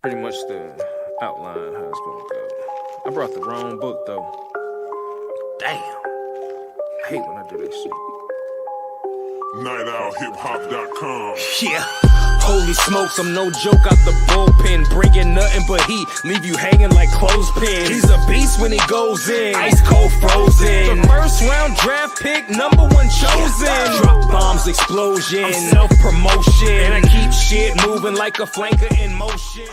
pretty much the outline how it's gonna go. I brought the wrong book though. Damn. I hate when I do that shit. NightOutHipHop.com. Yeah. Holy smokes, I'm no joke out the bullpen. Bringing nothing but heat, leave you hanging like clothespins. He's a beast when he goes in, ice cold frozen. The first round draft pick, number one chosen. Drop bombs, explosion, self-promotion. And I keep shit moving like a flanker in motion.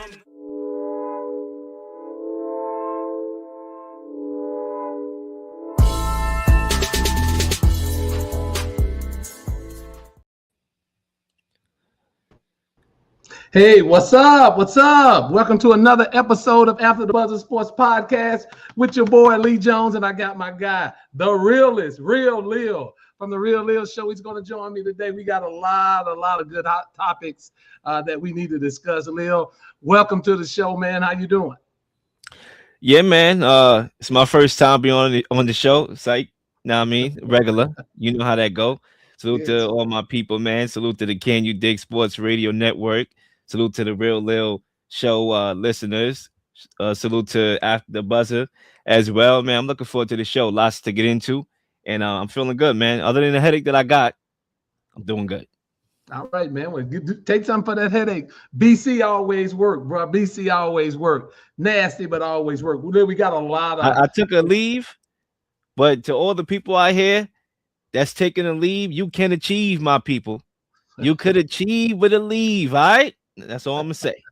Hey, what's up? What's up? Welcome to another episode of After the Buzzer Sports Podcast with your boy Lee Jones, and I got my guy, the realist, Real Lil, from the Real Lil Show. He's going to join me today. We got a lot of good hot topics that we need to discuss. Lil, welcome to the show, man. How you doing? Yeah, man. It's my first time being on the show. It's like, regular. You know how that go. Salute to all my people, man. Salute to the Can You Dig Sports Radio Network. Salute to the Real Lil Show listeners. Salute to After the Buzzer as well, man. I'm looking forward to the show. Lots to get into, and I'm feeling good, man. Other than the headache that I got, I'm doing good. All right, man. Well, take something for that headache. BC always work, bro. BC always work. Nasty, but always work. We got a lot of. I took a leave, but to all the people out here that's taking a leave, you can achieve, my people. You could achieve with a leave, all right? That's all I'm gonna say.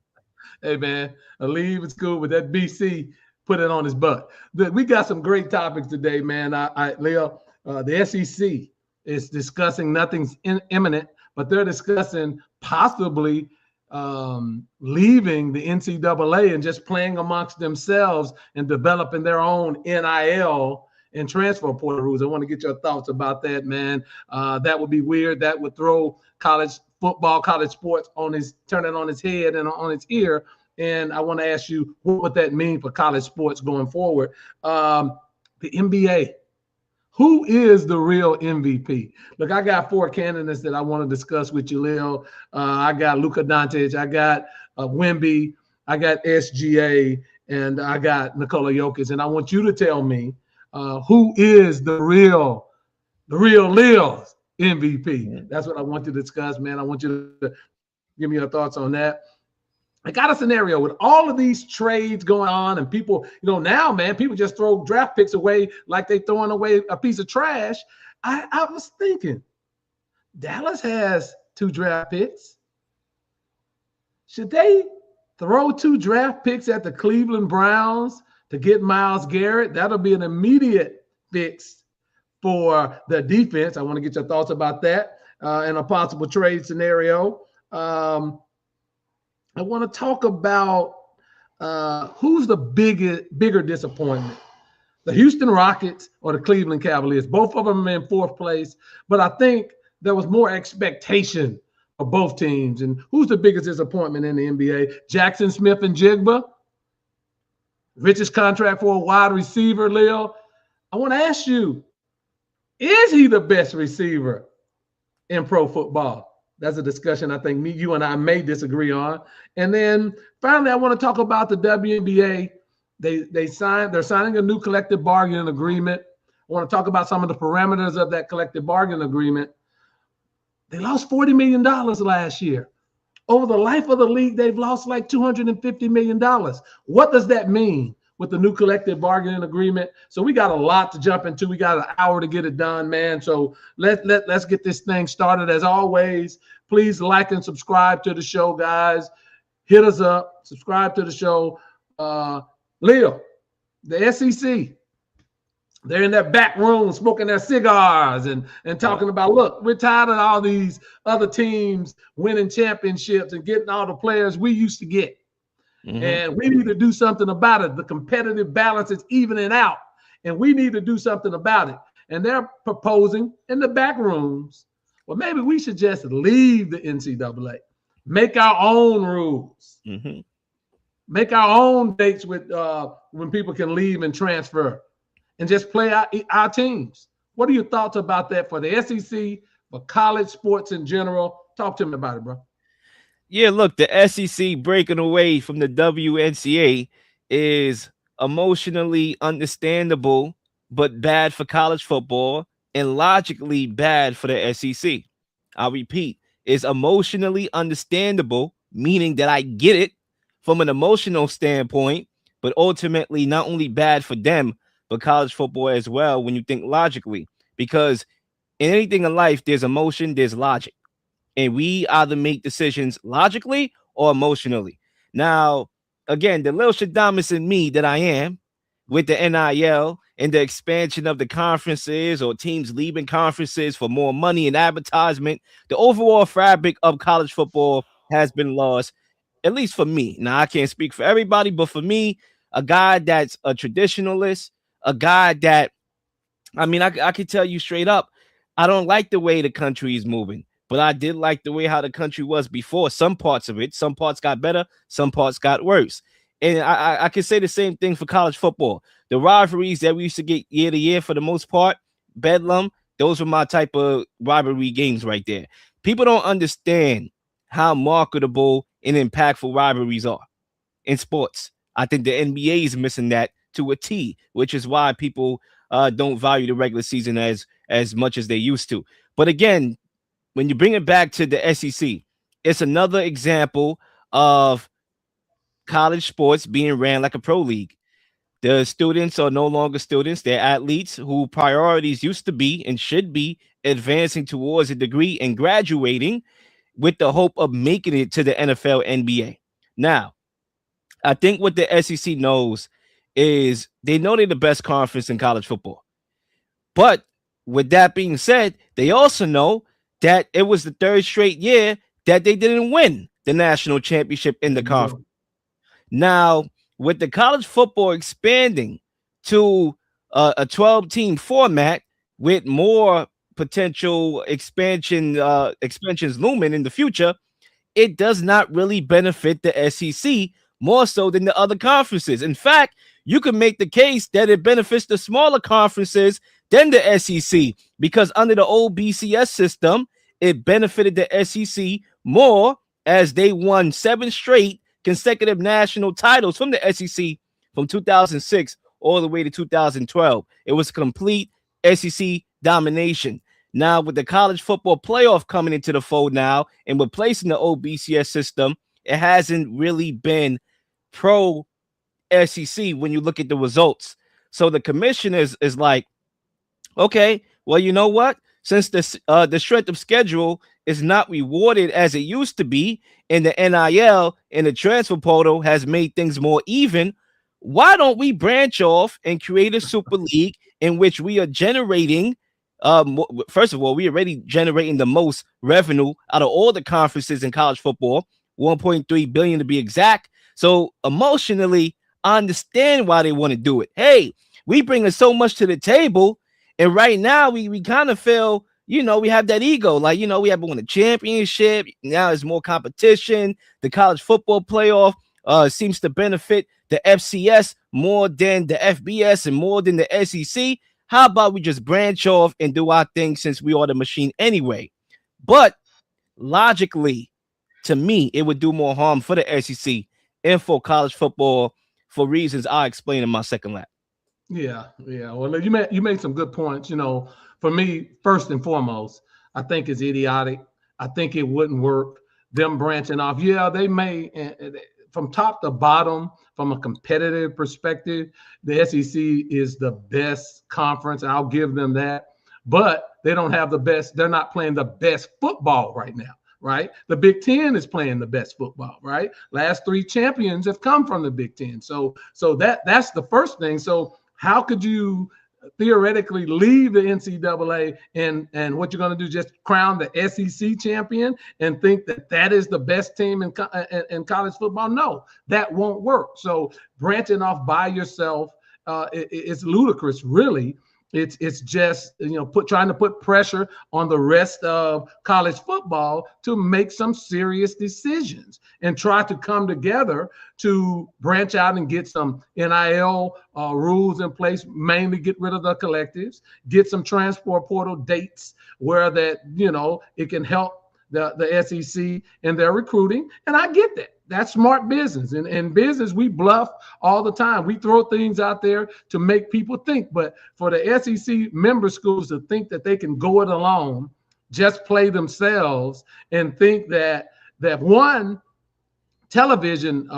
Hey, man, a leave is cool, but that BC put it on his butt. We got some great topics today, man. Leo, the SEC is discussing nothing's imminent, but they're discussing possibly leaving the NCAA and just playing amongst themselves and developing their own NIL and transfer portal rules. I want to get your thoughts about that, man. That would be weird. That would throw college football, college sports turn it on its head and on its ear. And I want to ask you, what would that mean for college sports going forward? The NBA, who is the real MVP? Look, I got 4 candidates that I want to discuss with you, Lil. I got Luka Doncic, I got Wemby, I got SGA, and I got Nikola Jokic. And I want you to tell me who is the real Lil's MVP. That's what I want to discuss, man. I want you to give me your thoughts on that. I got a scenario with all of these trades going on, and people, now, man, people just throw draft picks away like they throwing away a piece of trash. I was thinking, Dallas has 2 draft picks. Should they throw 2 draft picks at the Cleveland Browns to get Myles Garrett? That'll be an immediate fix for the defense. I want to get your thoughts about that and a possible trade scenario. I want to talk about who's the bigger disappointment, the Houston Rockets or the Cleveland Cavaliers. Both of them are in 4th place, but I think there was more expectation for both teams. And who's the biggest disappointment in the NBA? Jackson Smith and Jigba, richest contract for a wide receiver, Lil. I want to ask you, is he the best receiver in pro football? That's a discussion I think you and I may disagree on. And then finally, I want to talk about the WNBA. They're signing a new collective bargaining agreement. I want to talk about some of the parameters of that collective bargaining agreement. They lost $40 million last year. Over the life of the league, they've lost like $250 million. What does that mean with the new collective bargaining agreement? So we got a lot to jump into. We got an hour to get it done, man. So let's get this thing started. As always, please like and subscribe to the show, guys. Hit us up, subscribe to the show. Leo, the SEC, they're in that back room smoking their cigars and talking about, look, we're tired of all these other teams winning championships and getting all the players we used to get. Mm-hmm. And we need to do something about it. The competitive balance is evening out, and we need to do something about it. And they're proposing in the back rooms, well, maybe we should just leave the NCAA, make our own rules, make our own dates with when people can leave and transfer, and just play our teams. What are your thoughts about that for the SEC, for college sports in general? Talk to me about it, bro. Yeah, look, the SEC breaking away from the WNCA is emotionally understandable, but bad for college football and logically bad for the SEC. I'll repeat, is emotionally understandable, meaning that I get it from an emotional standpoint, but ultimately not only bad for them, but college football as well when you think logically. Because in anything in life, there's emotion, there's logic, and we either make decisions logically or emotionally. Now, again, the little Shadamas in me that I am with the NIL and the expansion of the conferences or teams leaving conferences for more money and advertisement, the overall fabric of college football has been lost, at least for me. Now, I can't speak for everybody, but for me, a guy that's a traditionalist, a guy that I mean, I could tell you straight up, I don't like the way the country is moving, but I did like the way how the country was before. Some parts of it, some parts got better, some parts got worse. And I can say the same thing for college football. The rivalries that we used to get year to year, for the most part, Bedlam, those were my type of rivalry games right there. People don't understand how marketable and impactful rivalries are in sports. I think the NBA is missing that to a T, which is why people don't value the regular season as much as they used to. But again, when you bring it back to the SEC, it's another example of college sports being ran like a pro league. The students are no longer students; they're athletes who priorities used to be and should be advancing towards a degree and graduating with the hope of making it to the NFL, NBA. Now, I think what the SEC knows is they know they're the best conference in college football. But with that being said, they also know that it was the third straight year that they didn't win the national championship in the conference. Now, with the college football expanding to a 12-team format with more potential expansions looming in the future, it does not really benefit the SEC more so than the other conferences. In fact, you can make the case that it benefits the smaller conferences than the SEC because under the old BCS system, it benefited the SEC more as they won 7 straight consecutive national titles from the SEC from 2006 all the way to 2012. It was complete SEC domination. Now, with the college football playoff coming into the fold now and replacing the old BCS system, it hasn't really been pro SEC when you look at the results. So the commission is like, okay, well, you know what? Since the strength of schedule is not rewarded as it used to be, and the NIL and the transfer portal has made things more even, why don't we branch off and create a super league in which we are generating first of all, we already generating the most revenue out of all the conferences in college football, 1.3 billion to be exact. So emotionally, I understand why they want to do it. Hey, we bringing so much to the table, and right now we kind of feel, we have that ego, like, we have won a championship. Now there's more competition. The college football playoff seems to benefit the FCS more than the FBS and more than the SEC. How about we just branch off and do our thing since we are the machine anyway? But logically, to me, it would do more harm for the SEC and for college football for reasons I explain in my second lap. Yeah. Well, you made some good points. For me, first and foremost, I think it's idiotic. I think it wouldn't work. Them branching off. Yeah, they may. From top to bottom, from a competitive perspective, the SEC is the best conference. I'll give them that. But they don't have the best. They're not playing the best football right now, right? The Big Ten is playing the best football, right? Last 3 champions have come from the Big Ten. So that's the first thing. So how could you theoretically leave the NCAA and what you're going to do, just crown the SEC champion and think that is the best team in college football? No, that won't work. So branching off by yourself, it's ludicrous, really. It's just trying to put pressure on the rest of college football to make some serious decisions and try to come together to branch out and get some NIL rules in place, mainly get rid of the collectives, get some transport portal dates where that it can help the SEC in their recruiting, and I get that. That's smart business. And in business, we bluff all the time. We throw things out there to make people think. But for the SEC member schools to think that they can go it alone, just play themselves, and think that one, television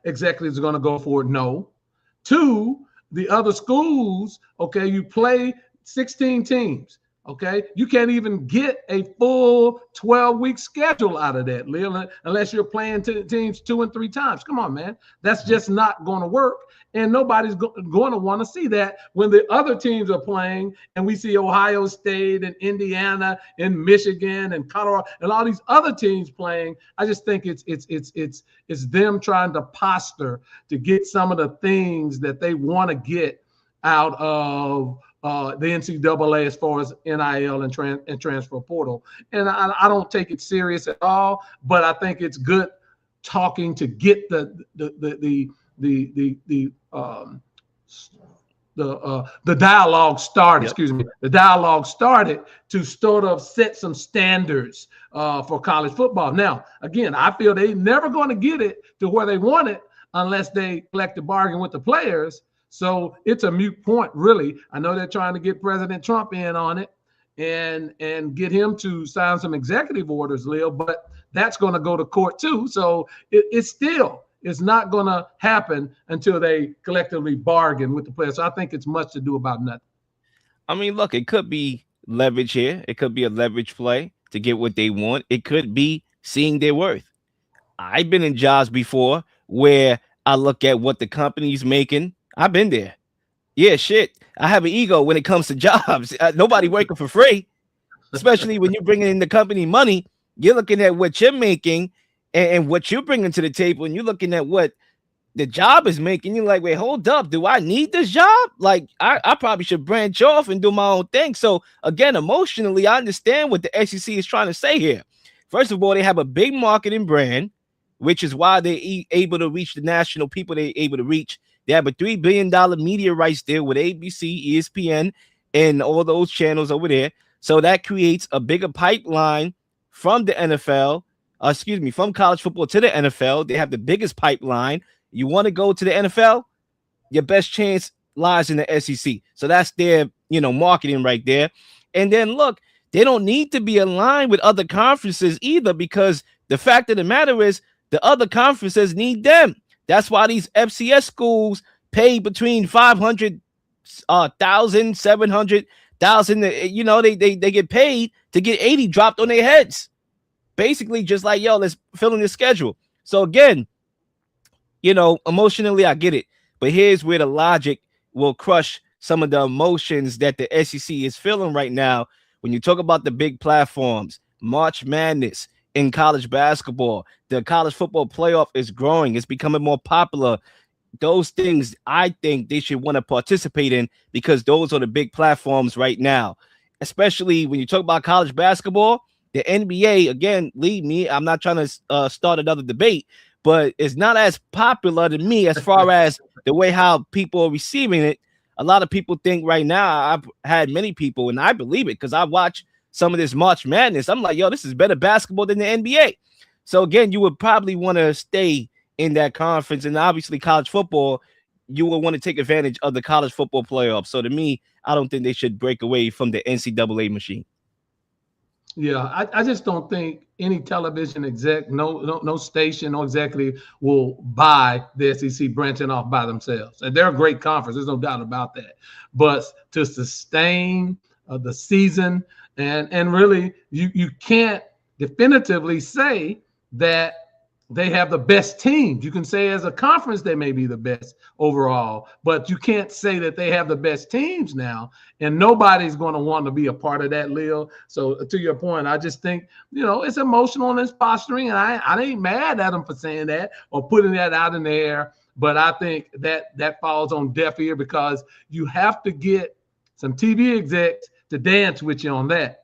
executives are going to go for it. No. Two, the other schools, okay, you play 16 teams. Okay, you can't even get a full 12-week schedule out of that, Lil, unless you're playing teams 2 and 3 times. Come on, man. That's just not going to work. And nobody's going to want to see that when the other teams are playing and we see Ohio State and Indiana and Michigan and Colorado and all these other teams playing. I just think it's them trying to posture to get some of the things that they want to get out of the NCAA as far as NIL and transfer portal. And I don't take it serious at all, but I think it's good talking to get the dialogue started. Yep. Excuse me, the dialogue started to sort of set some standards for college football. Now, again, I feel they're never going to get it to where they want it unless they collect a bargain with the players. So it's a moot point, really. I know they're trying to get President Trump in on it and get him to sign some executive orders, Lil, but that's going to go to court too. So it's not going to happen until they collectively bargain with the players. So I think it's much to do about nothing. I mean, look, it could be leverage here. It could be a leverage play to get what they want. It could be seeing their worth. I've been in jobs before where I look at what the company's making. I've been there. Yeah, shit. I have an ego when it comes to jobs. Nobody working for free, especially when you're bringing in the company money. You're looking at what you're making and what you're bringing to the table, and you're looking at what the job is making. You're like, wait, hold up. Do I need this job? Like, I probably should branch off and do my own thing. So, again, emotionally, I understand what the SEC is trying to say here. First of all, they have a big marketing brand, which is why they're able to reach the national people they're able to reach. They have a $3 billion media rights deal with ABC, ESPN, and all those channels over there. So that creates a bigger pipeline from the NFL, from college football to the NFL. They have the biggest pipeline. You want to go to the NFL? Your best chance lies in the SEC. So that's their, marketing right there. And then look, they don't need to be aligned with other conferences either, because the fact of the matter is the other conferences need them. That's why these FCS schools pay between 500,000, 700,000. They get paid to get 80 dropped on their heads. Basically, just like, let's fill in the schedule. So again, emotionally, I get it. But here's where the logic will crush some of the emotions that the SEC is feeling right now. When you talk about the big platforms, March Madness in college basketball, the college football playoff is growing. It's becoming more popular. Those things I think they should want to participate in, because those are the big platforms right now. Especially when you talk about college basketball, the NBA, again, leave me. I'm not trying to start another debate, but it's not as popular to me as far as the way how people are receiving it. A lot of people think right now, I've had many people, and I believe it because I watch some of this March Madness. I'm like, this is better basketball than the NBA. So again, you would probably want to stay in that conference, and obviously college football, you will want to take advantage of the college football playoffs. So to me, I don't think they should break away from the NCAA machine. Yeah, I just don't think any television exec, no station, no executive will buy the SEC branching off by themselves. And they're a great conference. There's no doubt about that. But to sustain the season, and really, you can't definitively say that they have the best teams. You can say as a conference they may be the best overall, but you can't say that they have the best teams now, and nobody's going to want to be a part of that, Lil. So to your point, I just think, it's emotional and it's posturing, and I ain't mad at them for saying that or putting that out in the air, but I think that falls on deaf ear, because you have to get some TV execs to dance with you on that.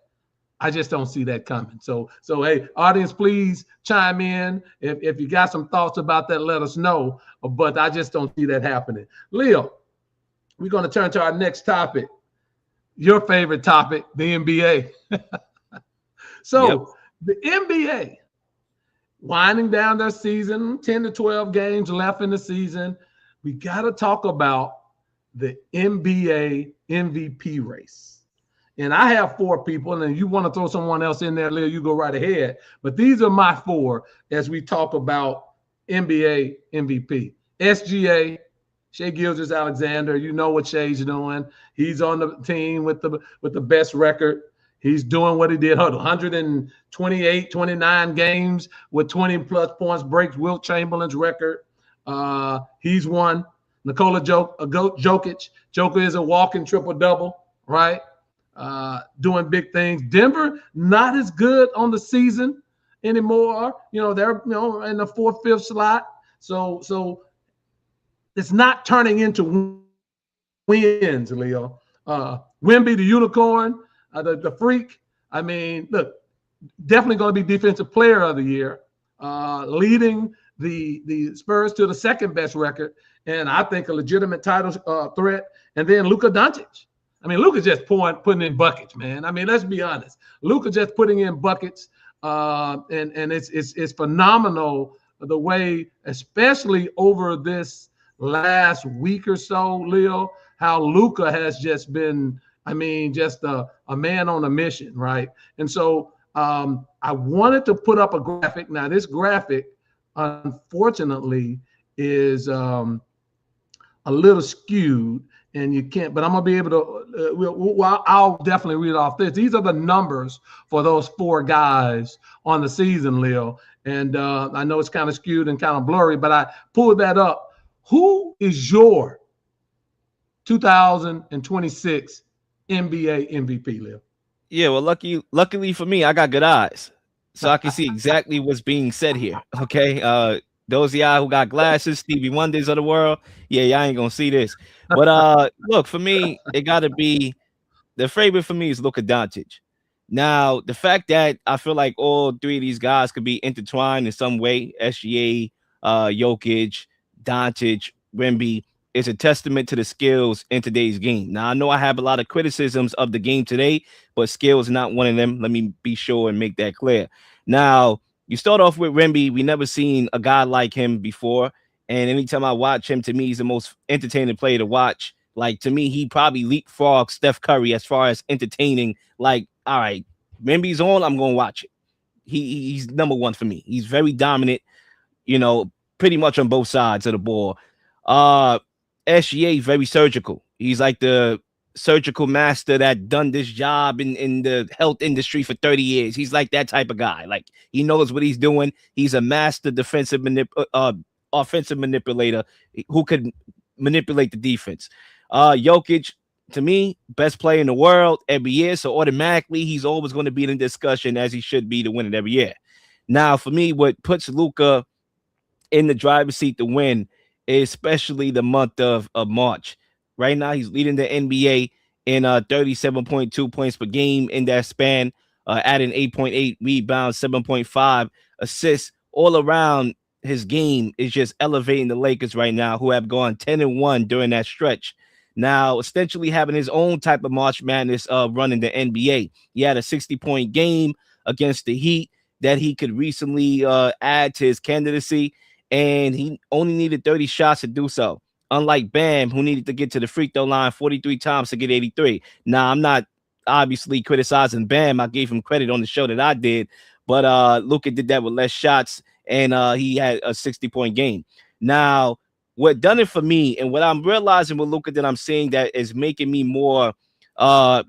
I just don't see that coming. So hey, audience, please chime in. If you got some thoughts about that, let us know. But I just don't see that happening. Leo, we're going to turn to our next topic. Your favorite topic, the NBA. So The NBA winding down their season, 10 to 12 games left in the season. We got to talk about the NBA MVP race. And I have 4 people, and if you want to throw someone else in there, Lil, you go right ahead. But these are my 4 as we talk about NBA MVP. SGA, Shai Gilgeous-Alexander. You know what Shai's doing. He's on the team with the best record. He's doing what he did. 128, 29 games with 20-plus points, breaks Wilt Chamberlain's record. He's won. Nikola Jokic. Joker is a walking triple-double, right? Doing big things. Denver, not as good on the season anymore. They're in the 4th, 5th slot. So it's not turning into wins, Leo. Wemby, the unicorn, the freak. I mean, look, definitely going to be defensive player of the year, leading the Spurs to the 2nd best record, and I think a legitimate title threat. And then Luka Doncic. I mean, Luka just putting in buckets, man. I mean, let's be honest. Luka just putting in buckets, and it's phenomenal the way, especially over this last week or so, Leo, how Luka has just been, I mean, just a man on a mission, right? And so I wanted to put up a graphic. Now, this graphic, unfortunately, is a little skewed, and you can't, but I'm going to be able to, I'll definitely read off this. These are the numbers for those 4 guys on the season, Leo. And I know it's kind of skewed and kind of blurry, but I pulled that up. Who is your 2026 NBA MVP, Leo? Yeah, well, luckily for me, I got good eyes, so I can see exactly what's being said here. Okay, those of y'all who got glasses, Stevie Wonders of the world, yeah, y'all ain't gonna see this. But look, for me, it got to be the favorite for me is Luka Doncic. Now, the fact that I feel like all 3 of these guys could be intertwined in some way, SGA, Jokic, Doncic, Wemby, is a testament to the skills in today's game. Now, I know I have a lot of criticisms of the game today, but skill is not one of them. Let me be sure and make that clear. Now, you start off with Wemby. We never seen a guy like him before. And anytime I watch him, to me, he's the most entertaining player to watch. Like, to me, he probably leapfrogs Steph Curry as far as entertaining. Like, all right, Wemby's on, I'm going to watch it. He's number 1 for me. He's very dominant, pretty much on both sides of the ball. SGA, very surgical. He's like the surgical master that done this job in the health industry for 30 years. He's like that type of guy. Like, he knows what he's doing. He's a master offensive manipulator who could manipulate the defense. Jokic, to me, best player in the world every year. So automatically, he's always going to be in the discussion, as he should be, to win it every year. Now, for me, what puts Luka in the driver's seat to win, especially the month of March. Right now, he's leading the NBA in 37.2 points per game in that span, adding 8.8 rebounds, 7.5 assists. All around, his game is just elevating the Lakers right now, who have gone 10-1 during that stretch. Now, essentially having his own type of March Madness run in the NBA. He had a 60-point game against the Heat that he could recently add to his candidacy, and he only needed 30 shots to do so. Unlike Bam, who needed to get to the free throw line 43 times to get 83. Now, I'm not obviously criticizing Bam. I gave him credit on the show that I did, but Luka did that with less shots, and he had a 60-point game. Now, what done it for me, and what I'm realizing with Luka that I'm seeing that is making me more, I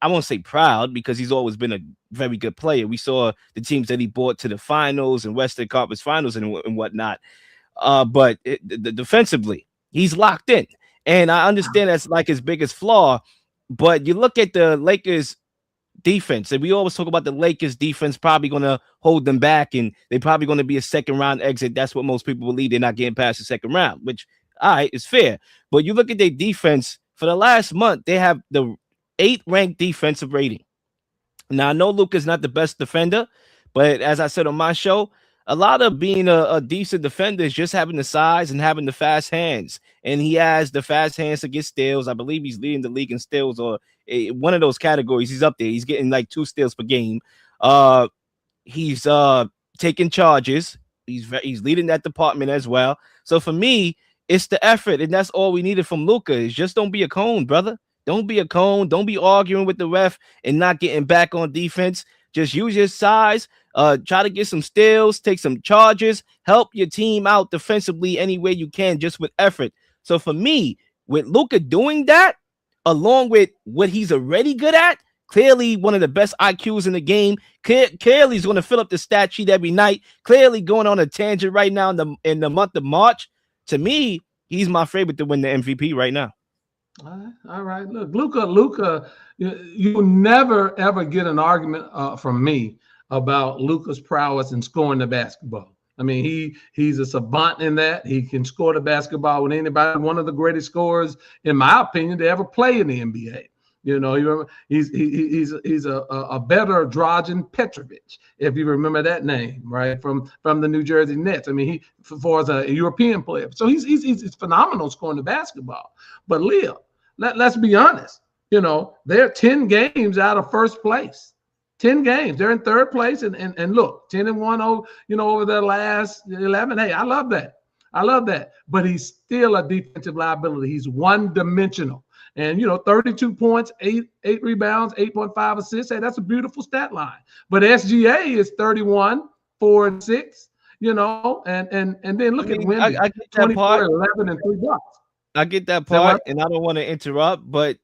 won't say proud, because he's always been a very good player. We saw the teams that he brought to the finals and Western Conference finals and whatnot. But defensively, he's locked in. And I understand that's like his biggest flaw. But you look at the Lakers defense, and we always talk about the Lakers defense probably going to hold them back, and they're probably going to be a 2nd round exit. That's what most people believe. They're not getting past the 2nd round, which, all right, is fair. But you look at their defense for the last month, they have the 8th ranked defensive rating. Now, I know Luka's not the best defender, but as I said on my show, a lot of being a decent defender is just having the size and having the fast hands. And he has the fast hands to get steals. I believe he's leading the league in steals, or one of those categories. He's up there. He's getting like 2 steals per game. He's taking charges. He's leading that department as well. So for me, it's the effort, and that's all we needed from Luka. Is just don't be a cone, brother. Don't be a cone. Don't be arguing with the ref and not getting back on defense. Just use your size. Try to get some steals, take some charges, help your team out defensively any way you can, just with effort. So for me, with Luka doing that, along with what he's already good at, clearly one of the best IQs in the game. Clearly he's going to fill up the stat sheet every night. Clearly going on a tangent right now in the month of March. To me, he's my favorite to win the MVP right now. All right. Look, Luka, you never ever get an argument from me about Luka's prowess in scoring the basketball. I mean, he's a savant in that. He can score the basketball with anybody. One of the greatest scorers, in my opinion, to ever play in the NBA. You know, he's a better Dragan Petrovic, if you remember that name, right, from the New Jersey Nets. I mean, he for as a European player, so he's phenomenal scoring the basketball. But Leo, let's be honest. You know, they're 10 games out of first place. 10 games. They're in third place, and look, 10-1 over the last 11. Hey, I love that. But he's still a defensive liability. He's one-dimensional. And 32 points, eight rebounds, 8.5 assists. Hey, that's a beautiful stat line. But SGA is 31, 4 and 6. And then look at Wemby, I get that 24, part. 11 and 3 blocks. I get that part, and I don't want to interrupt, but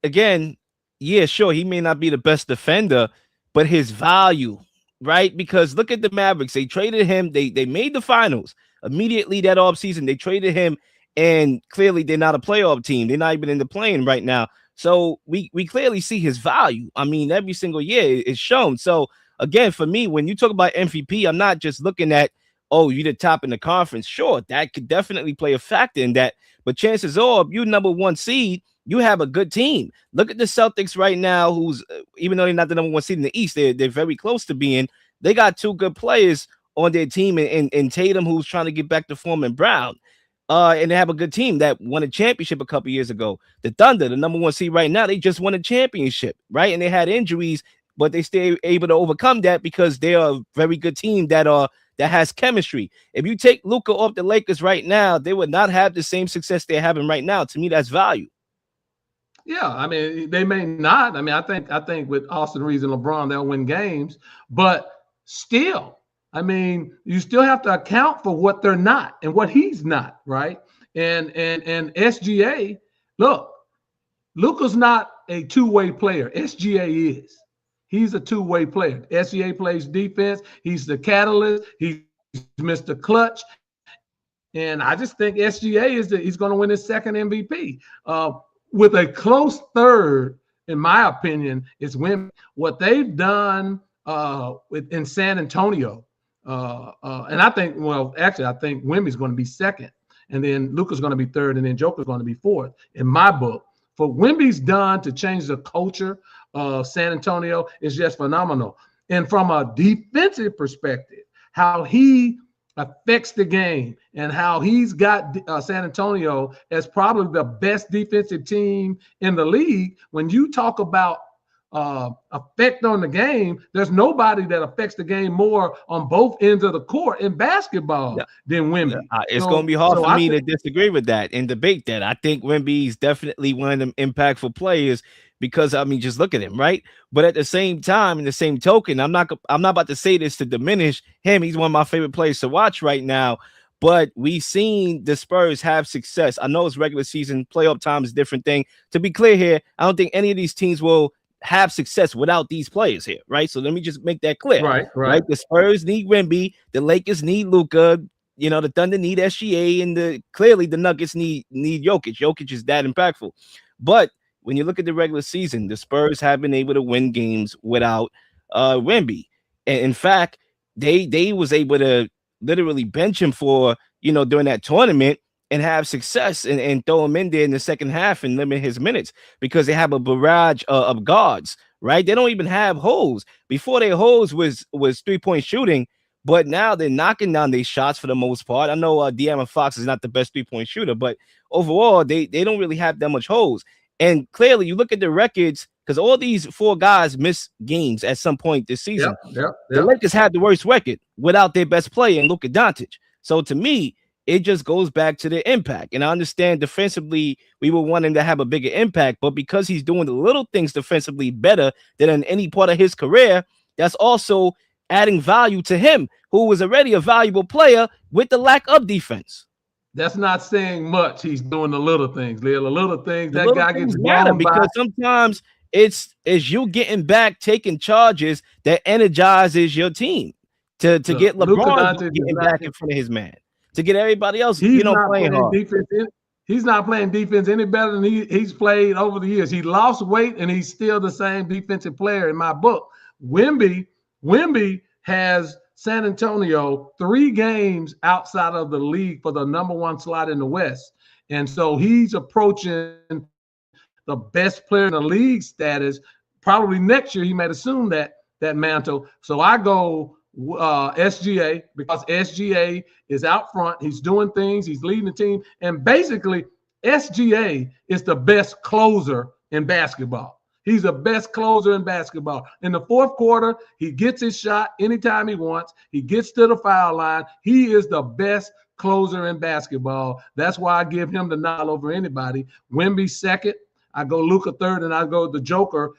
again, yeah, sure, he may not be the best defender, but his value, right? Because look at the Mavericks. They traded him. They made the finals immediately that offseason. They traded him, and clearly they're not a playoff team. They're not even in the play-in right now. So we clearly see his value. I mean, every single year it's shown. So again, for me, when you talk about MVP, I'm not just looking at, oh, you're the top in the conference. Sure, that could definitely play a factor in that. But chances are, if you're number one seed, you have a good team. Look at the Celtics right now, who's even though they're not the number one seed in the East, they're very close to being. They got two good players on their team in Tatum, who's trying to get back to form, and Brown. And they have a good team that won a championship a couple years ago. The Thunder, the number one seed right now, they just won a championship, right? And they had injuries, but they still able to overcome that because they are a very good team that has chemistry. If you take Luka off the Lakers right now, they would not have the same success they're having right now. To me, that's value. Yeah, I mean, they may not. I mean, I think with Austin Reeves and LeBron, they'll win games, but still, I mean, you still have to account for what they're not and what he's not, right? And SGA, look, Luka's not a two-way player. SGA is. He's a two-way player. SGA plays defense. He's the catalyst. He's Mr. Clutch. And I just think SGA he's going to win his second MVP. With a close third, in my opinion, is Wemby. What they've done in San Antonio, and I think Wemby's going to be second, and then Luka's going to be third, and then Joker's going to be fourth in my book. For Wemby's done to change the culture of San Antonio is just phenomenal. And from a defensive perspective, how he affects the game and how he's got San Antonio as probably the best defensive team in the league. When you talk about effect on the game, there's nobody that affects the game more on both ends of the court in basketball than Wemby. It's going to be hard for me to disagree with that and debate that. I think Wemby is definitely one of them impactful players because, I mean, just look at him, right? But at the same time, in the same token, I'm not about to say this to diminish him. He's one of my favorite players to watch right now. But we've seen the Spurs have success. I know it's regular season, playoff time is a different thing. To be clear here, I don't think any of these teams will have success without these players here, right? So let me just make that clear. Right. The Spurs need Wemby, the Lakers need Luka, the Thunder need SGA, and clearly the Nuggets need Jokic. Jokic is that impactful. But when you look at the regular season, the Spurs have been able to win games without Wemby. And in fact, they was able to literally bench him for, during that tournament and have success and throw him in there in the second half and limit his minutes because they have a barrage of guards, right? They don't even have holes. Before their holes was 3-point shooting, but now they're knocking down their shots for the most part. I know De'Aaron Fox is not the best 3-point shooter, but overall, they don't really have that much holes. And clearly, you look at the records, because all these four guys miss games at some point this Yep, season. yep, The yep. Lakers had the worst record without their best player in Luka Doncic. So to me, it just goes back to the impact. And I understand defensively, we were wanting to have a bigger impact, but because he's doing the little things defensively better than in any part of his career, that's also adding value to him, who was already a valuable player with the lack of defense. That's not saying much. He's doing the little things, Lil. The little things. The That little guy things gets matter blown by. because sometimes it's you getting back, taking charges that energizes your team to get Luka LeBron Doncic is getting not. back in front of his man, to get everybody else, He's not playing playing hard. defense. He's not playing defense any better than he's played over the years. He lost weight and he's still the same defensive player in my book. Wemby has San Antonio 3 games outside of the league for the #1 slot in the West. And so he's approaching the best player in the league status. Probably next year he might assume that mantle. So I go SGA because SGA is out front. He's doing things. He's leading the team. And basically, SGA is the best closer in basketball. He's the best closer in basketball. In the fourth quarter, he gets his shot anytime he wants. He gets to the foul line. He is the best closer in basketball. That's why I give him the nod over anybody. Wemby second. I go Luka third, and I go the Joker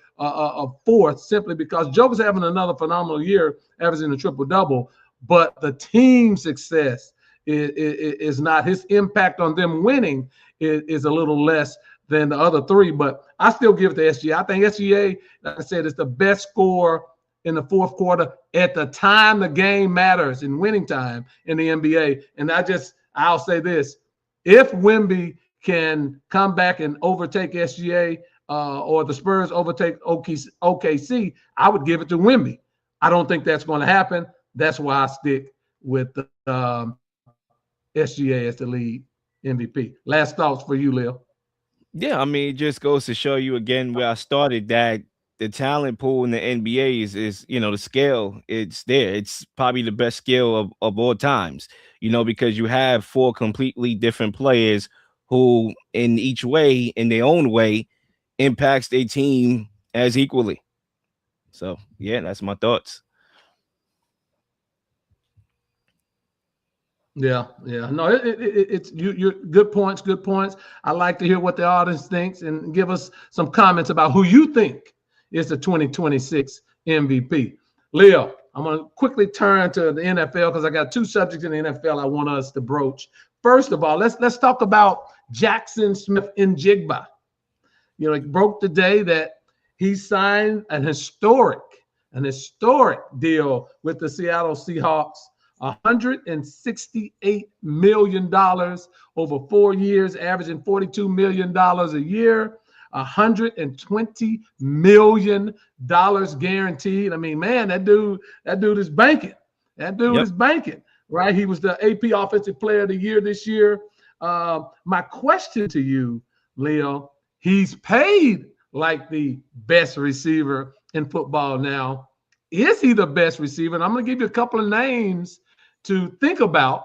fourth, simply because Joker's having another phenomenal year, averaging a triple-double. But the team success is not. His impact on them winning is a little less than the other 3. But I still give it to SGA. I think SGA, like I said, is the best scorer in the fourth quarter at the time the game matters, in winning time in the NBA. And I'll say this: if Wemby can come back and overtake SGA or the Spurs overtake OKC, I would give it to Wemby. I don't think that's going to happen. That's why I stick with the SGA as the lead MVP. Last thoughts for you, Lil. Yeah, I mean, it just goes to show you again where I started, that the talent pool in the NBA is the scale. It's there. It's probably the best scale of all times, because you have 4 completely different players who in each way, in their own way, impacts their team as equally. So yeah, that's my thoughts. Yeah. No, it's you're good points. Good points. I like to hear what the audience thinks and give us some comments about who you think is the 2026 MVP. Leo, I'm going to quickly turn to the NFL because I got 2 subjects in the NFL I want us to broach. First of all, let's talk about Jackson Smith-Njigba. It broke today that he signed an historic deal with the Seattle Seahawks. $168 million over 4 years, averaging $42 million a year, $120 million guaranteed. I mean, man, that dude is banking. That dude is banking, right? He was the AP Offensive Player of the Year this year. My question to you, Leo, he's paid like the best receiver in football now. Is he the best receiver? And I'm going to give you a couple of names to think about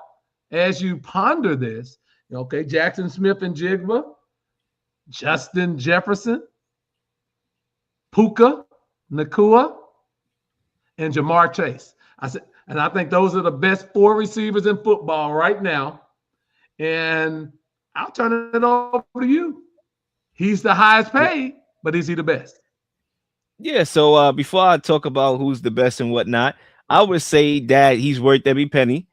as you ponder this. Okay, Jackson Smith-Njigba, Justin Jefferson, Puka Nacua, and Jamar Chase. I think those are the best 4 receivers in football right now. And I'll turn it over to you. He's the highest paid, but is he the best? Yeah, so before I talk about who's the best and whatnot, I would say that he's worth every penny,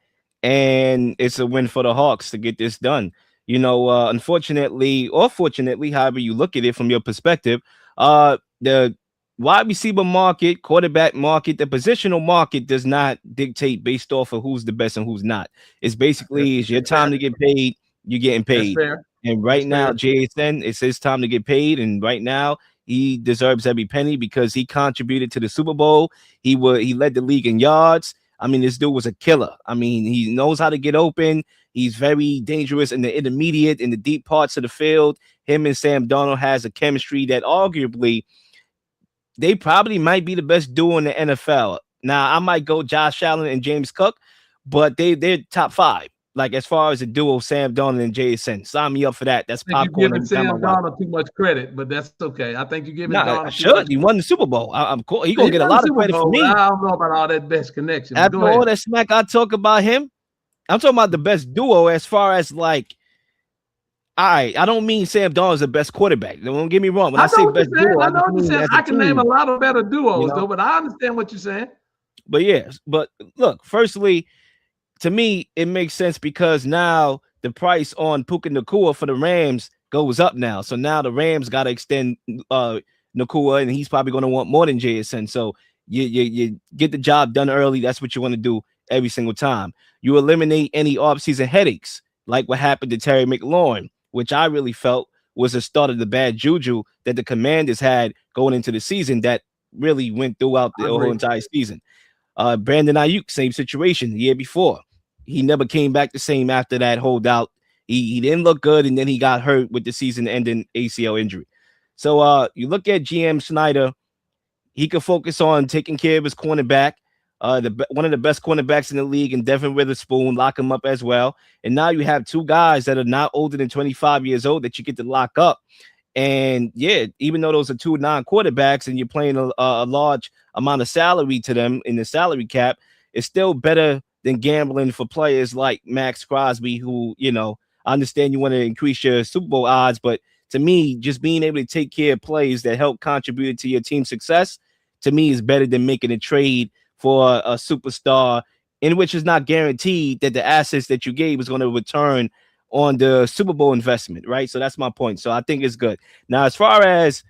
and it's a win for the Hawks to get this done. Unfortunately, or fortunately, however you look at it from your perspective, the wide receiver market, quarterback market, the positional market does not dictate based off of who's the best and who's not. It's basically it's your time to get paid, you're getting paid. That's fair. And right That's now, fair. JSN, it's his time to get paid, and right now he deserves every penny because he contributed to the Super Bowl. He led the league in yards. I mean, this dude was a killer. I mean, he knows how to get open. He's very dangerous in the intermediate, in the deep parts of the field. Him and Sam Darnold has a chemistry that arguably they probably might be the best duo in the NFL. Now, I might go Josh Allen and James Cook, but they're top 5. like as far as the duo Sam Darnold and JSN. Sign me up for that. That's I think you're popcorn giving every time I Sam watch. Darnold too much credit, but that's okay. I think you're giving Nah, I Darnold too much should. He won the Super Bowl. I'm cool. He credit. gonna He get a won the lot of Super credit for Bowl, me. but I don't know about all that best connection. But After go all ahead. that smack I talk about him, I'm talking about the best duo as far as like. I don't mean Sam Darnold is the best quarterback. Don't get me wrong. When I I know say what you're best saying. duo, I I know just what you're mean saying. as a I can name a team. lot of better You duos, know, though, but I understand what you're saying. but yes, but look, firstly, to me, it makes sense because now the price on Puka Nacua for the Rams goes up now. So now the Rams got to extend Nacua, and he's probably going to want more than JSN. So you get the job done early. That's what you want to do every single time. You eliminate any offseason headaches, like what happened to Terry McLaurin, which I really felt was the start of the bad juju that the Commanders had going into the season that really went throughout the I whole agree. entire season. Brandon Ayuk, same situation the year before. He never came back the same after that holdout. He didn't look good, and then he got hurt with the season-ending ACL injury. So you look at GM Snyder, he could focus on taking care of his cornerback, one of the best cornerbacks in the league, and Devin Witherspoon, lock him up as well. And now you have two guys that are not older than 25 years old that you get to lock up. And yeah, even though those are two non-quarterbacks and you're playing a large amount of salary to them in the salary cap, it's still better than gambling for players like Max Crosby, who, I understand you want to increase your Super Bowl odds, but to me, just being able to take care of plays that help contribute to your team's success, to me, is better than making a trade for a superstar in which is not guaranteed that the assets that you gave is going to return on the Super Bowl investment, right? So that's my point. So I think it's good. Now, as far as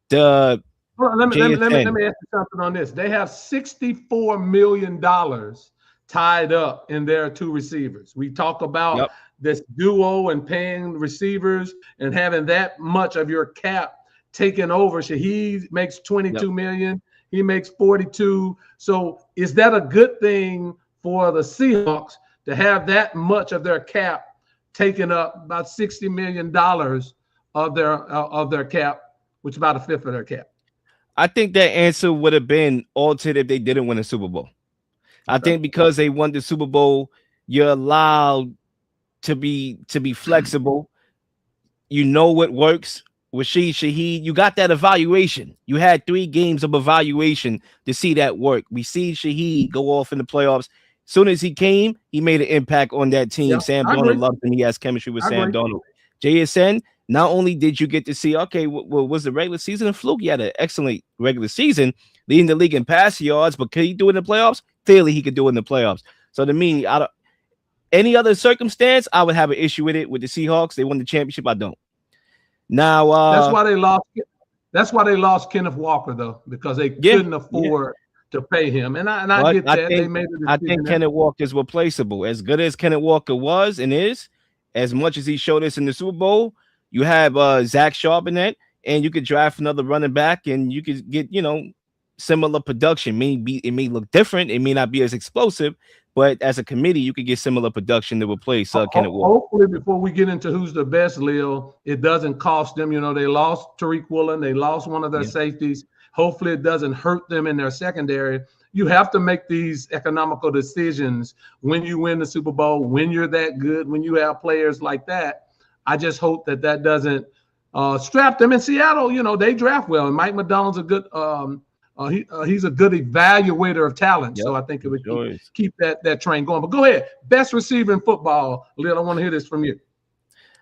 the let me JSN, ask you something on this. They have $64 million tied up in their two receivers. We talk about this duo and paying receivers and having that much of your cap taken over. Shaheed makes 22 million. He makes 42. So is that a good thing for the Seahawks to have that much of their cap taken up, about $60 million of their cap, which is about a fifth of their cap? I think that answer would have been altered if they didn't win a Super Bowl. I think because they won the Super Bowl, you're allowed to be flexible. You know what works. Rashid Shaheed, you got that evaluation. You had 3 games of evaluation to see that work. We see Shaheed go off in the playoffs. As soon as he came, he made an impact on that team. Yeah, Sam Darnold loved him. He has chemistry with Sam Darnold. JSN, not only did you get to see, okay, was the regular season a fluke? He had an excellent regular season, leading the league in pass yards, but could he do it in the playoffs? Clearly, he could do it in the playoffs. So to me, any other circumstance, I would have an issue with it. With the Seahawks, they won the championship. I don't. Now that's why they lost. That's why they lost Kenneth Walker, though, because they couldn't afford to pay him. And I get that. They made a decision. I think Kenneth Walker is replaceable. As good as Kenneth Walker was and is, as much as he showed us in the Super Bowl, you have Zach Charbonnet, and you could draft another running back, and you could get similar production. It may look different. It may not be as explosive, but as a committee, you could get similar production to replace Kenneth Walker. Hopefully, before we get into who's the best, Leo, it doesn't cost them. They lost Tariq Woolen. They lost one of their safeties. Hopefully, it doesn't hurt them in their secondary. You have to make these economical decisions when you win the Super Bowl, when you're that good, when you have players like that. I just hope that doesn't strap them. In Seattle, they draft well, and Mike McDonald's a good he's a good evaluator of talent. So I think it would keep that train going. But go ahead. Best receiver in football. Lil, I want to hear this from you.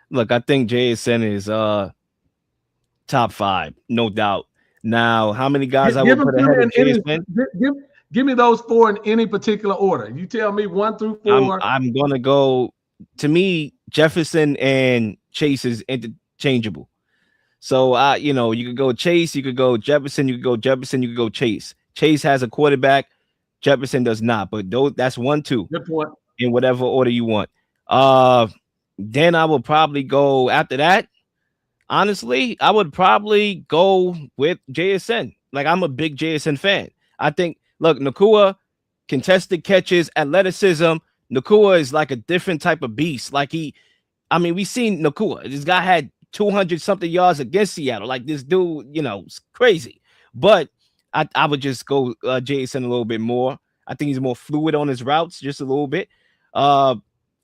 Look, I think JSN is top 5, no doubt. Now, how many guys I would put ahead of JSN? Give me those 4 in any particular order. You tell me 1 through 4. I'm gonna go. To me, Jefferson and Chase is interchangeable. So you could go Chase, you could go Jefferson, you could go Jefferson, you could go Chase. Chase has a quarterback, Jefferson does not. But that's 1, 2. Good point. In whatever order you want. Then I will probably go after that. Honestly, I would probably go with JSN. Like, I'm a big JSN fan. I think, look, Nacua, contested catches, athleticism. Nacua is like a different type of beast. Like we seen Nacua. This guy had 200 something yards against Seattle. Like, this dude, it's crazy. But I would just go JSN a little bit more. I think he's more fluid on his routes, just a little bit.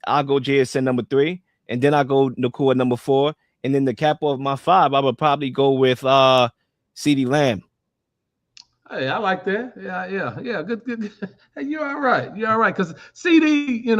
I'll go JSN number 3, and then I go Nakua number 4, and then the cap off my 5, I would probably go with CeeDee Lamb. Hey, I like that. Yeah. Good. Hey, you're all right. You're all right. Because CD,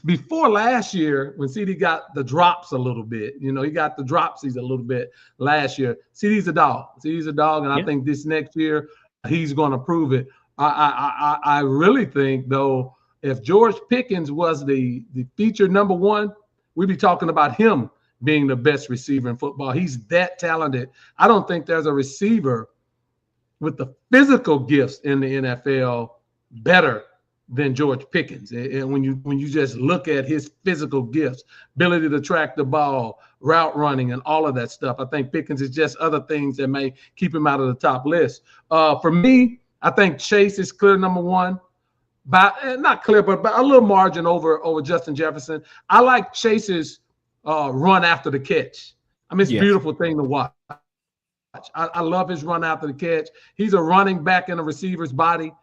before last year, when CD got the drops a little bit, he got the dropsies a little bit last year. CD's a dog. And I think this next year he's going to prove it. I really think, though, if George Pickens was the featured number 1, we'd be talking about him being the best receiver in football. He's that talented. I don't think there's a receiver with the physical gifts in the NFL better than George Pickens. And when you just look at his physical gifts, ability to track the ball, route running, and all of that stuff, I think Pickens is just other things that may keep him out of the top list. For me, I think Chase is clear number 1. Not clear, but by a little margin over Justin Jefferson. I like Chase's run after the catch. I mean, it's a beautiful thing to watch. I love his run after the catch. He's a running back in a receiver's body.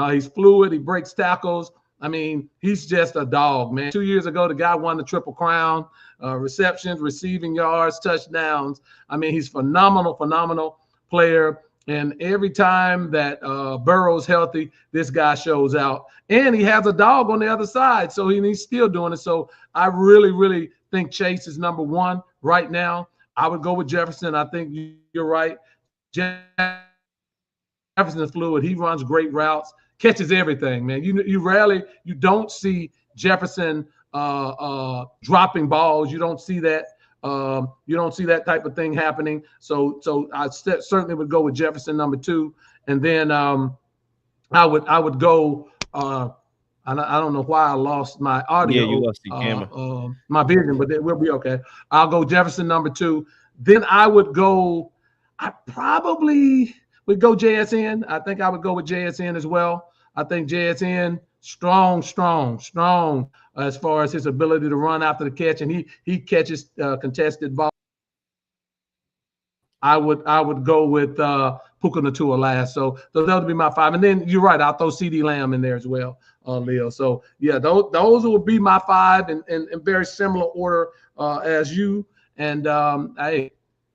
He's fluid. He breaks tackles. I mean, he's just a dog, man. 2 years ago, the guy won the Triple Crown, receptions, receiving yards, touchdowns. I mean, he's phenomenal player. And every time that Burrow's healthy, this guy shows out. And he has a dog on the other side, so he's still doing it. So I really think Chase is number 1 right now. I would go with Jefferson. I think you're right. Jefferson is fluid. He runs great routes, catches everything, man. You don't see Jefferson dropping balls. You don't see that. You don't see that type of thing happening. So I certainly would go with Jefferson number 2, and then I would go. I don't know why I lost my audio. Yeah, you lost the camera. My vision, but we'll be okay. I'll go Jefferson number 2. Then I probably would go JSN. I think I would go with JSN as well. I think JSN strong as far as his ability to run after the catch, and he catches contested ball. I would go with Puka Nacua last. So that would be my 5. And then you're right, I'll throw CeeDee Lamb in there as well, Leo. So yeah, those would be my 5 in very similar order as you. And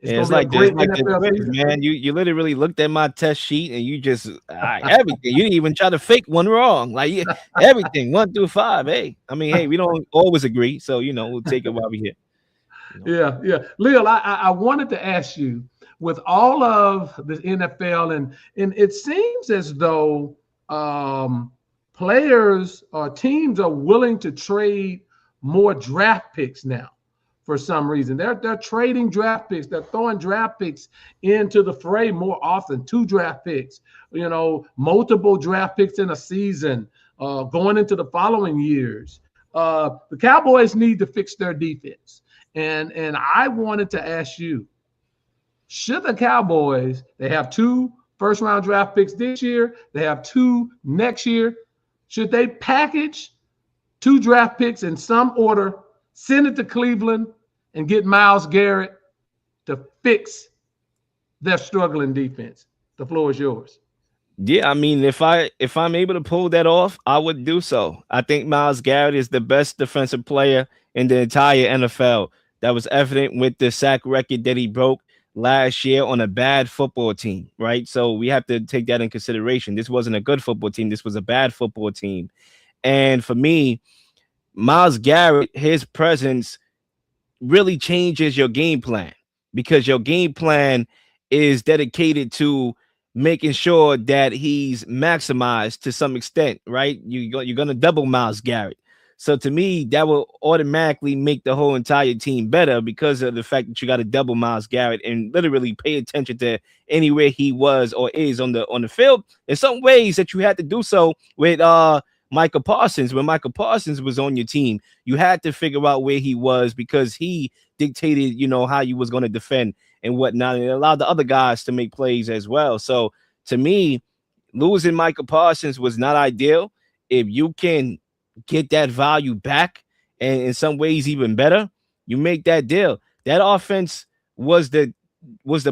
it's like this, man. You literally looked at my test sheet and you just everything. You didn't even try to fake one wrong. Like everything 1 through 5. Hey, I mean, hey, we don't always agree, so we'll take it while we're here. Yeah. Leo, I wanted to ask you, with all of the NFL, and it seems as though players or teams are willing to trade more draft picks now. For some reason, they're trading draft picks. They're throwing draft picks into the fray more often. 2 draft picks, multiple draft picks in a season, going into the following years. The Cowboys need to fix their defense, and I wanted to ask you: should the Cowboys? They have 2 first-round draft picks this year. They have 2 next year. Should they package 2 draft picks in some order, send it to Cleveland, and get Myles Garrett to fix their struggling defense? The floor is yours. Yeah, I mean, if I'm able to pull that off, I would do so. I think Myles Garrett is the best defensive player in the entire NFL. That was evident with the sack record that he broke last year on a bad football team, right? So we have to take that in consideration. This wasn't a good football team. This was a bad football team. And for me, Myles Garrett, his presence really changes your game plan, because your game plan is dedicated to making sure that he's maximized to some extent, right? You're going to double Myles Garrett. So to me, that will automatically make the whole entire team better, because of the fact that you got to double Myles Garrett and literally pay attention to anywhere he was or is on the field. In some ways that you had to do so with Micah Parsons. When Micah Parsons was on your team, you had to figure out where he was, because he dictated, how you was going to defend and whatnot, and it allowed the other guys to make plays as well. So to me, losing Micah Parsons was not ideal. If you can get that value back, and in some ways even better, you make that deal. That offense was the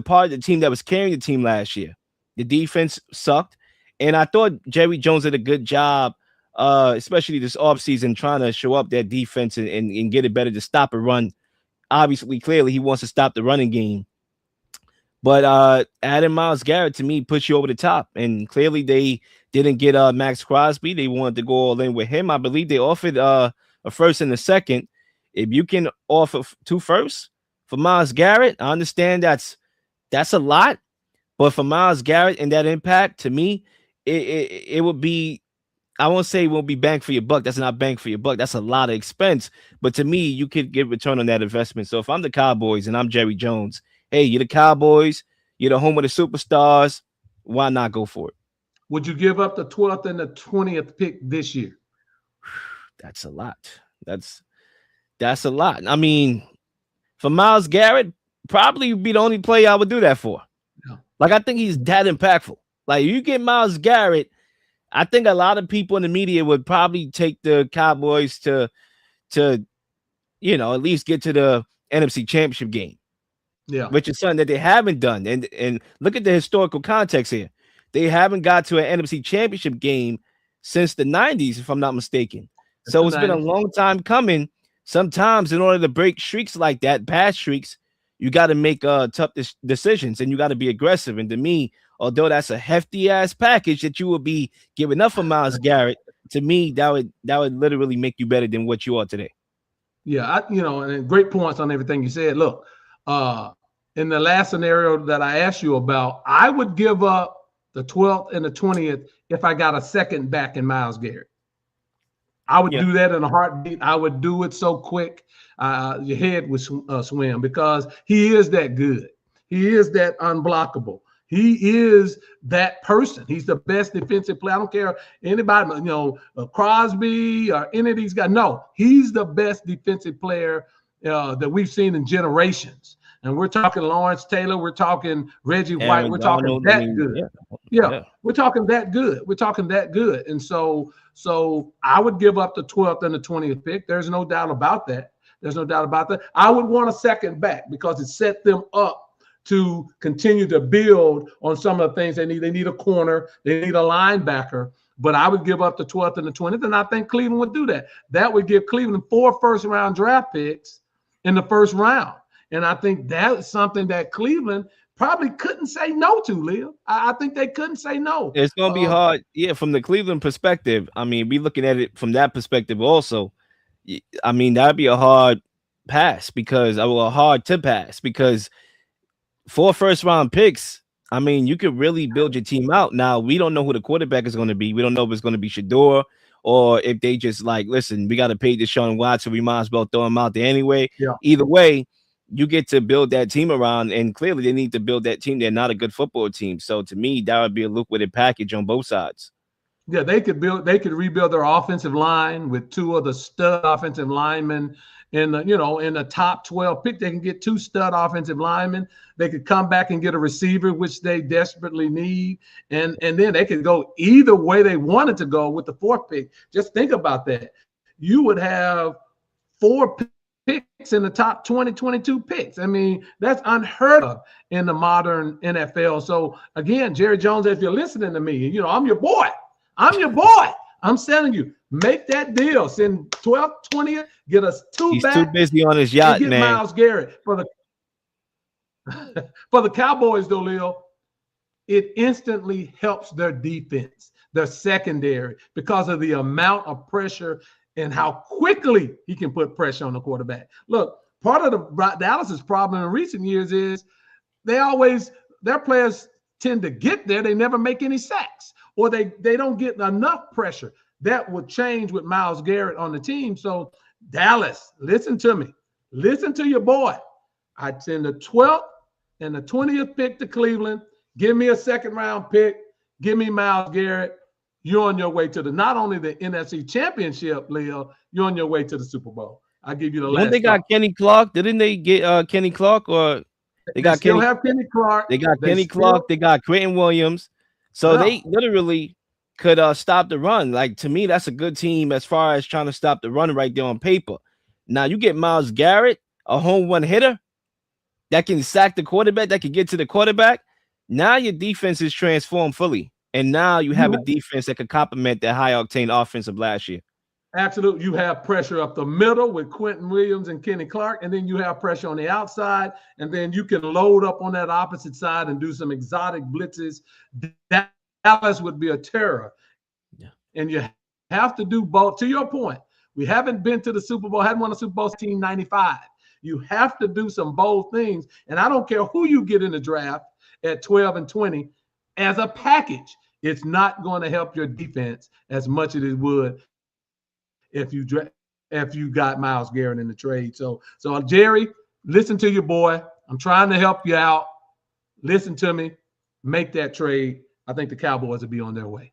part of the team that was carrying the team last year. The defense sucked, and I thought Jerry Jones did a good job especially this offseason, trying to show up that defense and get it better to stop a run. Obviously, clearly, he wants to stop the running game. But adding Myles Garrett to me puts you over the top. And clearly they didn't get Max Crosby. They wanted to go all in with him. I believe they offered a first and a second. If you can offer 2 firsts for Myles Garrett, I understand that's a lot. But for Myles Garrett and that impact, to me, it would be, I won't say it won't be bang for your buck. That's not bang for your buck. That's a lot of expense. But to me, you could get return on that investment. So if I'm the Cowboys and I'm Jerry Jones, hey, you're the Cowboys, you're the home of the superstars, why not go for it? Would you give up the 12th and the 20th pick this year? That's a lot. That's a lot. I mean, for Myles Garrett, probably be the only player I would do that for. Yeah. Like, I think he's that impactful. Like, you get Myles Garrett, I think a lot of people in the media would probably take the Cowboys to at least get to the NFC Championship game. Yeah, Which is something that they haven't done. And look at the historical context here. They haven't got to an NFC Championship game since the 90s, if I'm not mistaken. So it's been a long time coming. Sometimes in order to break streaks like that, past streaks, you got to make tough decisions and you got to be aggressive. And to me, although that's a hefty ass package that you would be giving up for Myles Garrett, to me, that would literally make you better than what you are today. Yeah, and great points on everything you said. Look, in the last scenario that I asked you about, I would give up the 12th and the 20th if I got a second back in Myles Garrett. I would do that in a heartbeat. I would do it so quick, your head would swim, because he is that good. He is that unblockable. He is that person. He's the best defensive player. I don't care anybody, Crosby or any of these guys. No, he's the best defensive player that we've seen in generations. And we're talking Lawrence Taylor. We're talking Reggie White. We're talking that good. Yeah, we're talking that good. We're talking that good. And so I would give up the 12th and the 20th pick. There's no doubt about that. There's no doubt about that. I would want a second back because it set them up to continue to build on some of the things they need. They need a corner. They need a linebacker. But I would give up the 12th and the 20th, and I think Cleveland would do that. That would give Cleveland 4 first-round draft picks in the first round. And I think that's something that Cleveland probably couldn't say no to, Leo. I think they couldn't say no. It's going to be hard. Yeah, from the Cleveland perspective, I mean, we looking at it from that perspective also. I mean, that'd be a hard pass a hard to pass because 4 first-round picks, I mean, you could really build your team out. Now, we don't know who the quarterback is going to be. We don't know if it's going to be Shador or if they just like, listen, we got to pay Deshaun Watson. We might as well throw him out there anyway. Yeah. Either way, you get to build that team around, and clearly they need to build that team. They're not a good football team. So to me, that would be a lucrative package on both sides. Yeah, they could rebuild their offensive line with 2 of the stud offensive linemen in the top 12 pick. They can get 2 stud offensive linemen. They could come back and get a receiver, which they desperately need. And then they could go either way they wanted to go with the 4th pick. Just think about that. You would have 4 picks in the top 20, 22 picks. I mean, that's unheard of in the modern NFL. So again, Jerry Jones, if you're listening to me, I'm your boy. I'm telling you, make that deal. Send 12th, 20th, get us 2 He's back. too busy on his yacht, get man. Myles Garrett for the Cowboys, though, Leo. It instantly helps their defense, their secondary, because of the amount of pressure and how quickly he can put pressure on the quarterback. Look, part of the Dallas's problem in recent years is their players tend to get there. They never make any sacks, or they don't get enough pressure. That would change with Myles Garrett on the team. So Dallas, listen to me. Listen to your boy. I'd send the 12th and the 20th pick to Cleveland. Give me a second-round pick. Give me Myles Garrett. You're on your way to not only the NFC Championship, Leo, you're on your way to the Super Bowl. I'll give you the last. They got Kenny Clark. Didn't they get Kenny Clark, or they still have Kenny Clark? They got Kenny Clark. They got Quentin Williams. So they literally could stop the run. Like, to me, that's a good team as far as trying to stop the run right there on paper. Now you get Myles Garrett, a home run hitter that can sack the quarterback, that can get to the quarterback. Now your defense is transformed fully. And now you have a You defense that could complement that high octane offense of last year. absolutely, you have pressure up the middle with Quentin Williams and Kenny Clark, and then you have pressure on the outside, and then you can load up on that opposite side and do some exotic blitzes. Dallas would be a terror. Yeah. And you have to do both. To your point, we haven't been to the Super Bowl, hadn't won a Super Bowl since 1995. You have to do some bold things. And I don't care who you get in the draft at 12 and 20 as a package. It's not going to help your defense as much as it would if you got Myles Garrett in the trade. So Jerry, listen to your boy. I'm trying to help you out. Listen to me. Make that trade. I think the Cowboys will be on their way.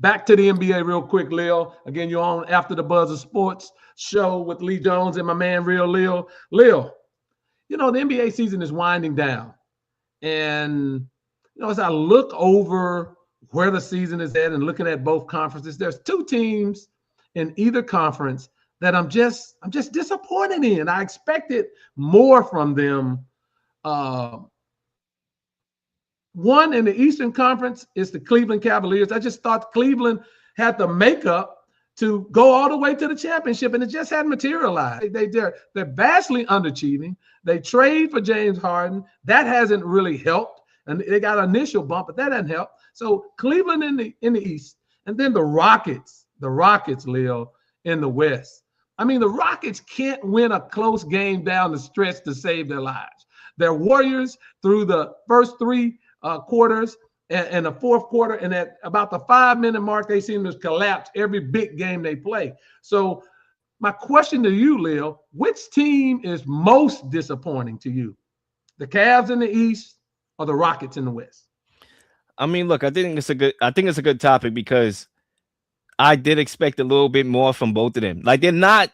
Back to the NBA real quick, Lil. Again, you're on After the Buzz of Sports show with Lee Jones and my man, Real Lil. Lil, the NBA season is winding down. And, as I look over where the season is at and looking at both conferences, there's two teams in either conference that I'm just disappointed in. I expected more from them. One in the Eastern Conference is the Cleveland Cavaliers. I just thought Cleveland had the makeup to go all the way to the championship, and it just hadn't materialized. They're vastly underachieving. They trade for James Harden. That hasn't really helped, and they got an initial bump, but that hasn't helped. So Cleveland in the East, and then the Rockets, Leo, in the West. I mean, the Rockets can't win a close game down the stretch to save their lives. Their Warriors through the first three quarters and the fourth quarter, and at about the 5-minute mark, they seem to collapse every big game they play. So my question to you, Lil, which team is most disappointing to you? The Cavs in the East or the Rockets in the West? I mean, look, I think it's a good topic because I did expect a little bit more from both of them. Like, they're not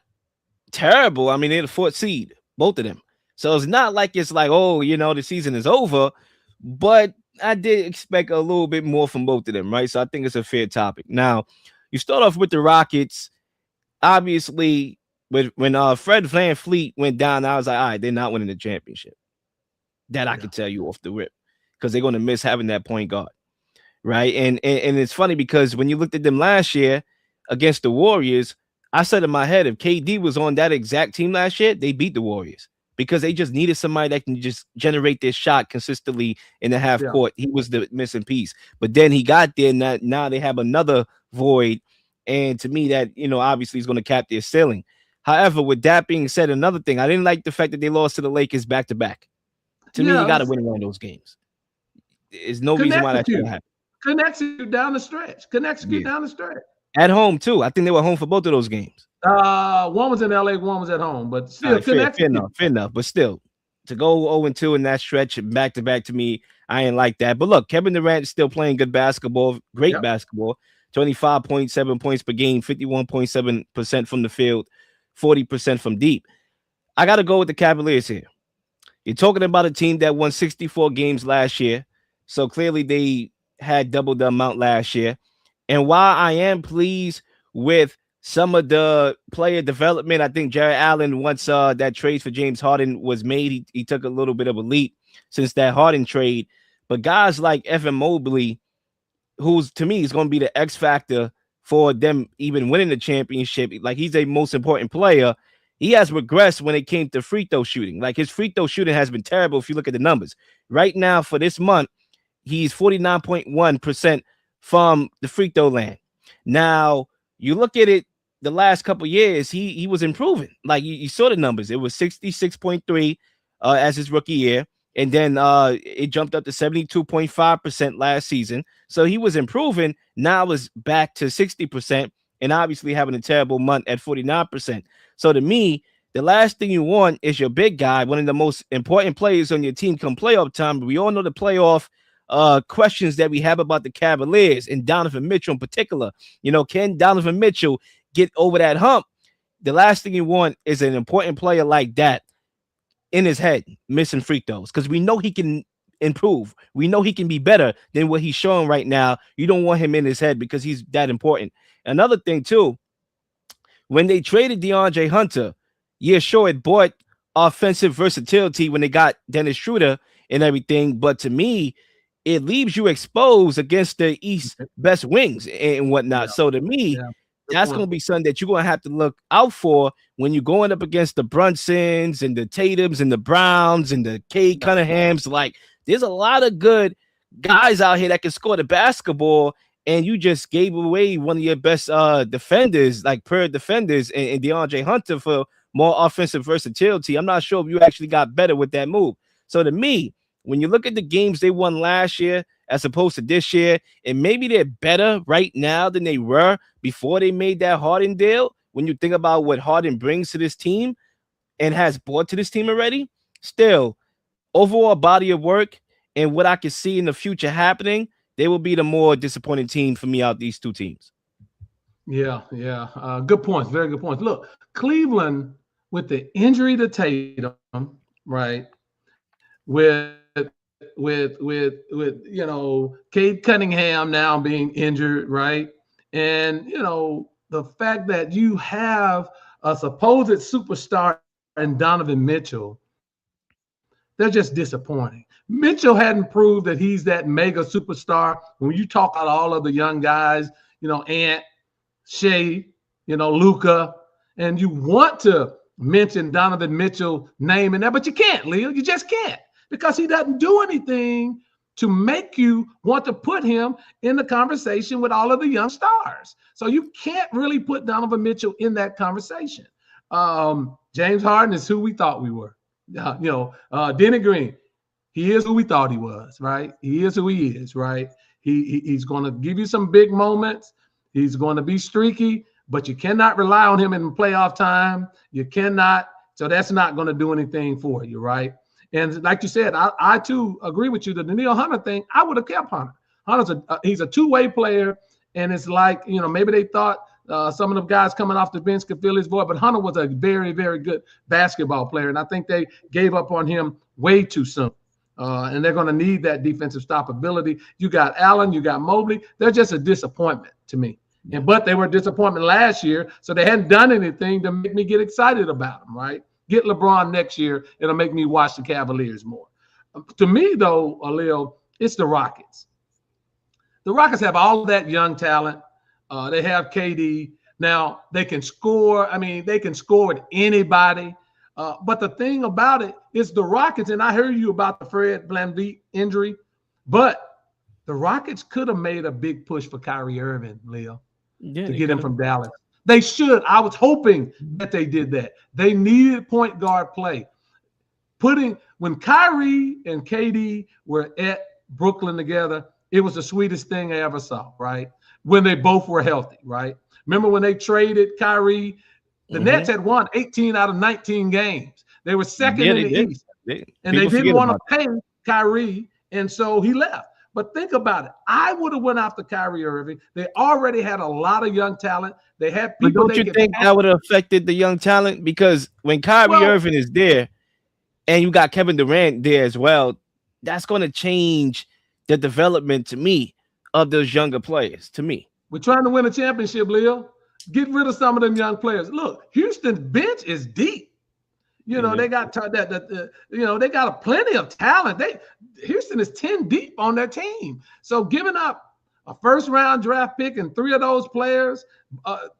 terrible. I mean, they're the 4th seed, both of them. So it's not like it's like, oh, the season is over, but I did expect a little bit more from both of them, right? So I think it's a fair topic. Now, you start off with the Rockets. Obviously, when Fred VanVleet went down, I was like, all right, they're not winning the championship. That I can tell you off the rip, because they're going to miss having that point guard, right? And it's funny because when you looked at them last year against the Warriors, I said in my head, if KD was on that exact team last year, they beat the Warriors, because they just needed somebody that can just generate this shot consistently in the half court. He was the missing piece. But then he got there, and now they have another void. And to me, that, obviously is going to cap their ceiling. However, with that being said, another thing, I didn't like the fact that they lost to the Lakers back-to-back. To me, you got to win one of those games. There's no reason why that should happen. Connects you down the stretch. Down the stretch. At home, too. I think they were home for both of those games. One was in LA, one was at home, but still right, fair enough. But still, to go 0-2 in that stretch back-to-back, to me, I ain't like that. But look, Kevin Durant is still playing good basketball, great basketball, 25.7 points per game, 51.7% from the field, 40% from deep. I got to go with the Cavaliers here. You're talking about a team that won 64 games last year, so clearly they had double the amount last year. And while I am pleased with some of the player development, I think Jared Allen, once that trade for James Harden was made, he took a little bit of a leap since that Harden trade. But guys like Evan Mobley, who's to me is going to be the X factor for them even winning the championship, like he's a most important player. He has regressed when it came to free throw shooting. Like, his free throw shooting has been terrible if you look at the numbers. Right now for this month, he's 49.1% from the free throw land. Now, you look at it, the last couple years, he was improving. Like, you saw the numbers. It was 66.3 as his rookie year. And then it jumped up to 72.5% last season. So he was improving. Now it's back to 60%, and obviously having a terrible month at 49%. So to me, the last thing you want is your big guy, one of the most important players on your team, come playoff time. We all know the playoff questions that we have about the Cavaliers and Donovan Mitchell in particular. Can Donovan Mitchell get over that hump? The last thing you want is an important player like that in his head missing free throws, because we know he can improve. We know he can be better than what he's showing right now. You don't want him in his head because he's that important. Another thing too, when they traded DeAndre Hunter, yeah, sure, it bought offensive versatility when they got Dennis Schroeder and everything, but to me, it leaves you exposed against the East best wings and whatnot. Yeah, So to me, yeah. Good that's going point. to be something that you're going to have to look out for when you're going up against the Brunsons and the Tatums and the Browns and the Kay Yeah, Cunninghams. Like, there's a lot of good guys out here that can score the basketball, and you just gave away one of your best defenders, like per defenders, and DeAndre Hunter for more offensive versatility. I'm not sure if you actually got better with that move. So to me, when you look at the games they won last year as opposed to this year, and maybe they're better right now than they were before they made that Harden deal. When you think about what Harden brings to this team and has brought to this team already, still overall body of work and what I can see in the future happening, they will be the more disappointing team for me out these two teams. yeah, yeah. Good points. Very good points. Look, Cleveland with the injury to Tatum, right? With Cade Cunningham now being injured, right? And the fact that you have a supposed superstar in Donovan Mitchell, they're just disappointing. Mitchell hadn't proved that he's that mega superstar. When you talk about all of the young guys, Ant, Shea, Luca, and you want to mention Donovan Mitchell name in there, but you can't, Leo. You just can't, because he doesn't do anything to make you want to put him in the conversation with all of the young stars. So you can't really put Donovan Mitchell in that conversation. James Harden is who we thought we were. Denny Green, he is who we thought he was, right? He is who he is, right? He's going to give you some big moments. He's going to be streaky, but you cannot rely on him in playoff time. You cannot. So that's not going to do anything for you, right? And like you said, I too agree with you. The Daniil Hunter thing, I would have kept Hunter. He's a two-way player, and it's like, maybe they thought some of the guys coming off the bench could fill his void, but Hunter was a very, very good basketball player, and I think they gave up on him way too soon. And they're going to need that defensive stoppability. You got Allen, you got Mobley. They're just a disappointment to me. But they were a disappointment last year, so they hadn't done anything to make me get excited about them, right? Get LeBron next year, it'll make me watch the Cavaliers more. To me, though, Leo, it's the Rockets. The Rockets have all of that young talent. They have KD. Now, they can score. I mean, they can score with anybody. But the thing about it is the Rockets, and I heard you about the Fred VanVleet injury, but the Rockets could have made a big push for Kyrie Irving, Leo, to get him from Dallas. They should. I was hoping that they did that. They needed point guard play. When Kyrie and KD were at Brooklyn together, it was the sweetest thing I ever saw, right? When they both were healthy, right? Remember when they traded Kyrie? The Nets had won 18 out of 19 games. They were second in the East. And they didn't want to pay Kyrie, and so he left. But think about it. I would have went after Kyrie Irving. They already had a lot of young talent. They had people. But don't you think that would have affected the young talent? Because when Kyrie Irving is there and you got Kevin Durant there as well, that's going to change the development, to me, of those younger players, to me. We're trying to win a championship, Leo. Get rid of some of them young players. Look, Houston's bench is deep. They got they got plenty of talent. Houston is 10 deep on their team. So giving up a first-round draft pick and 3 of those players,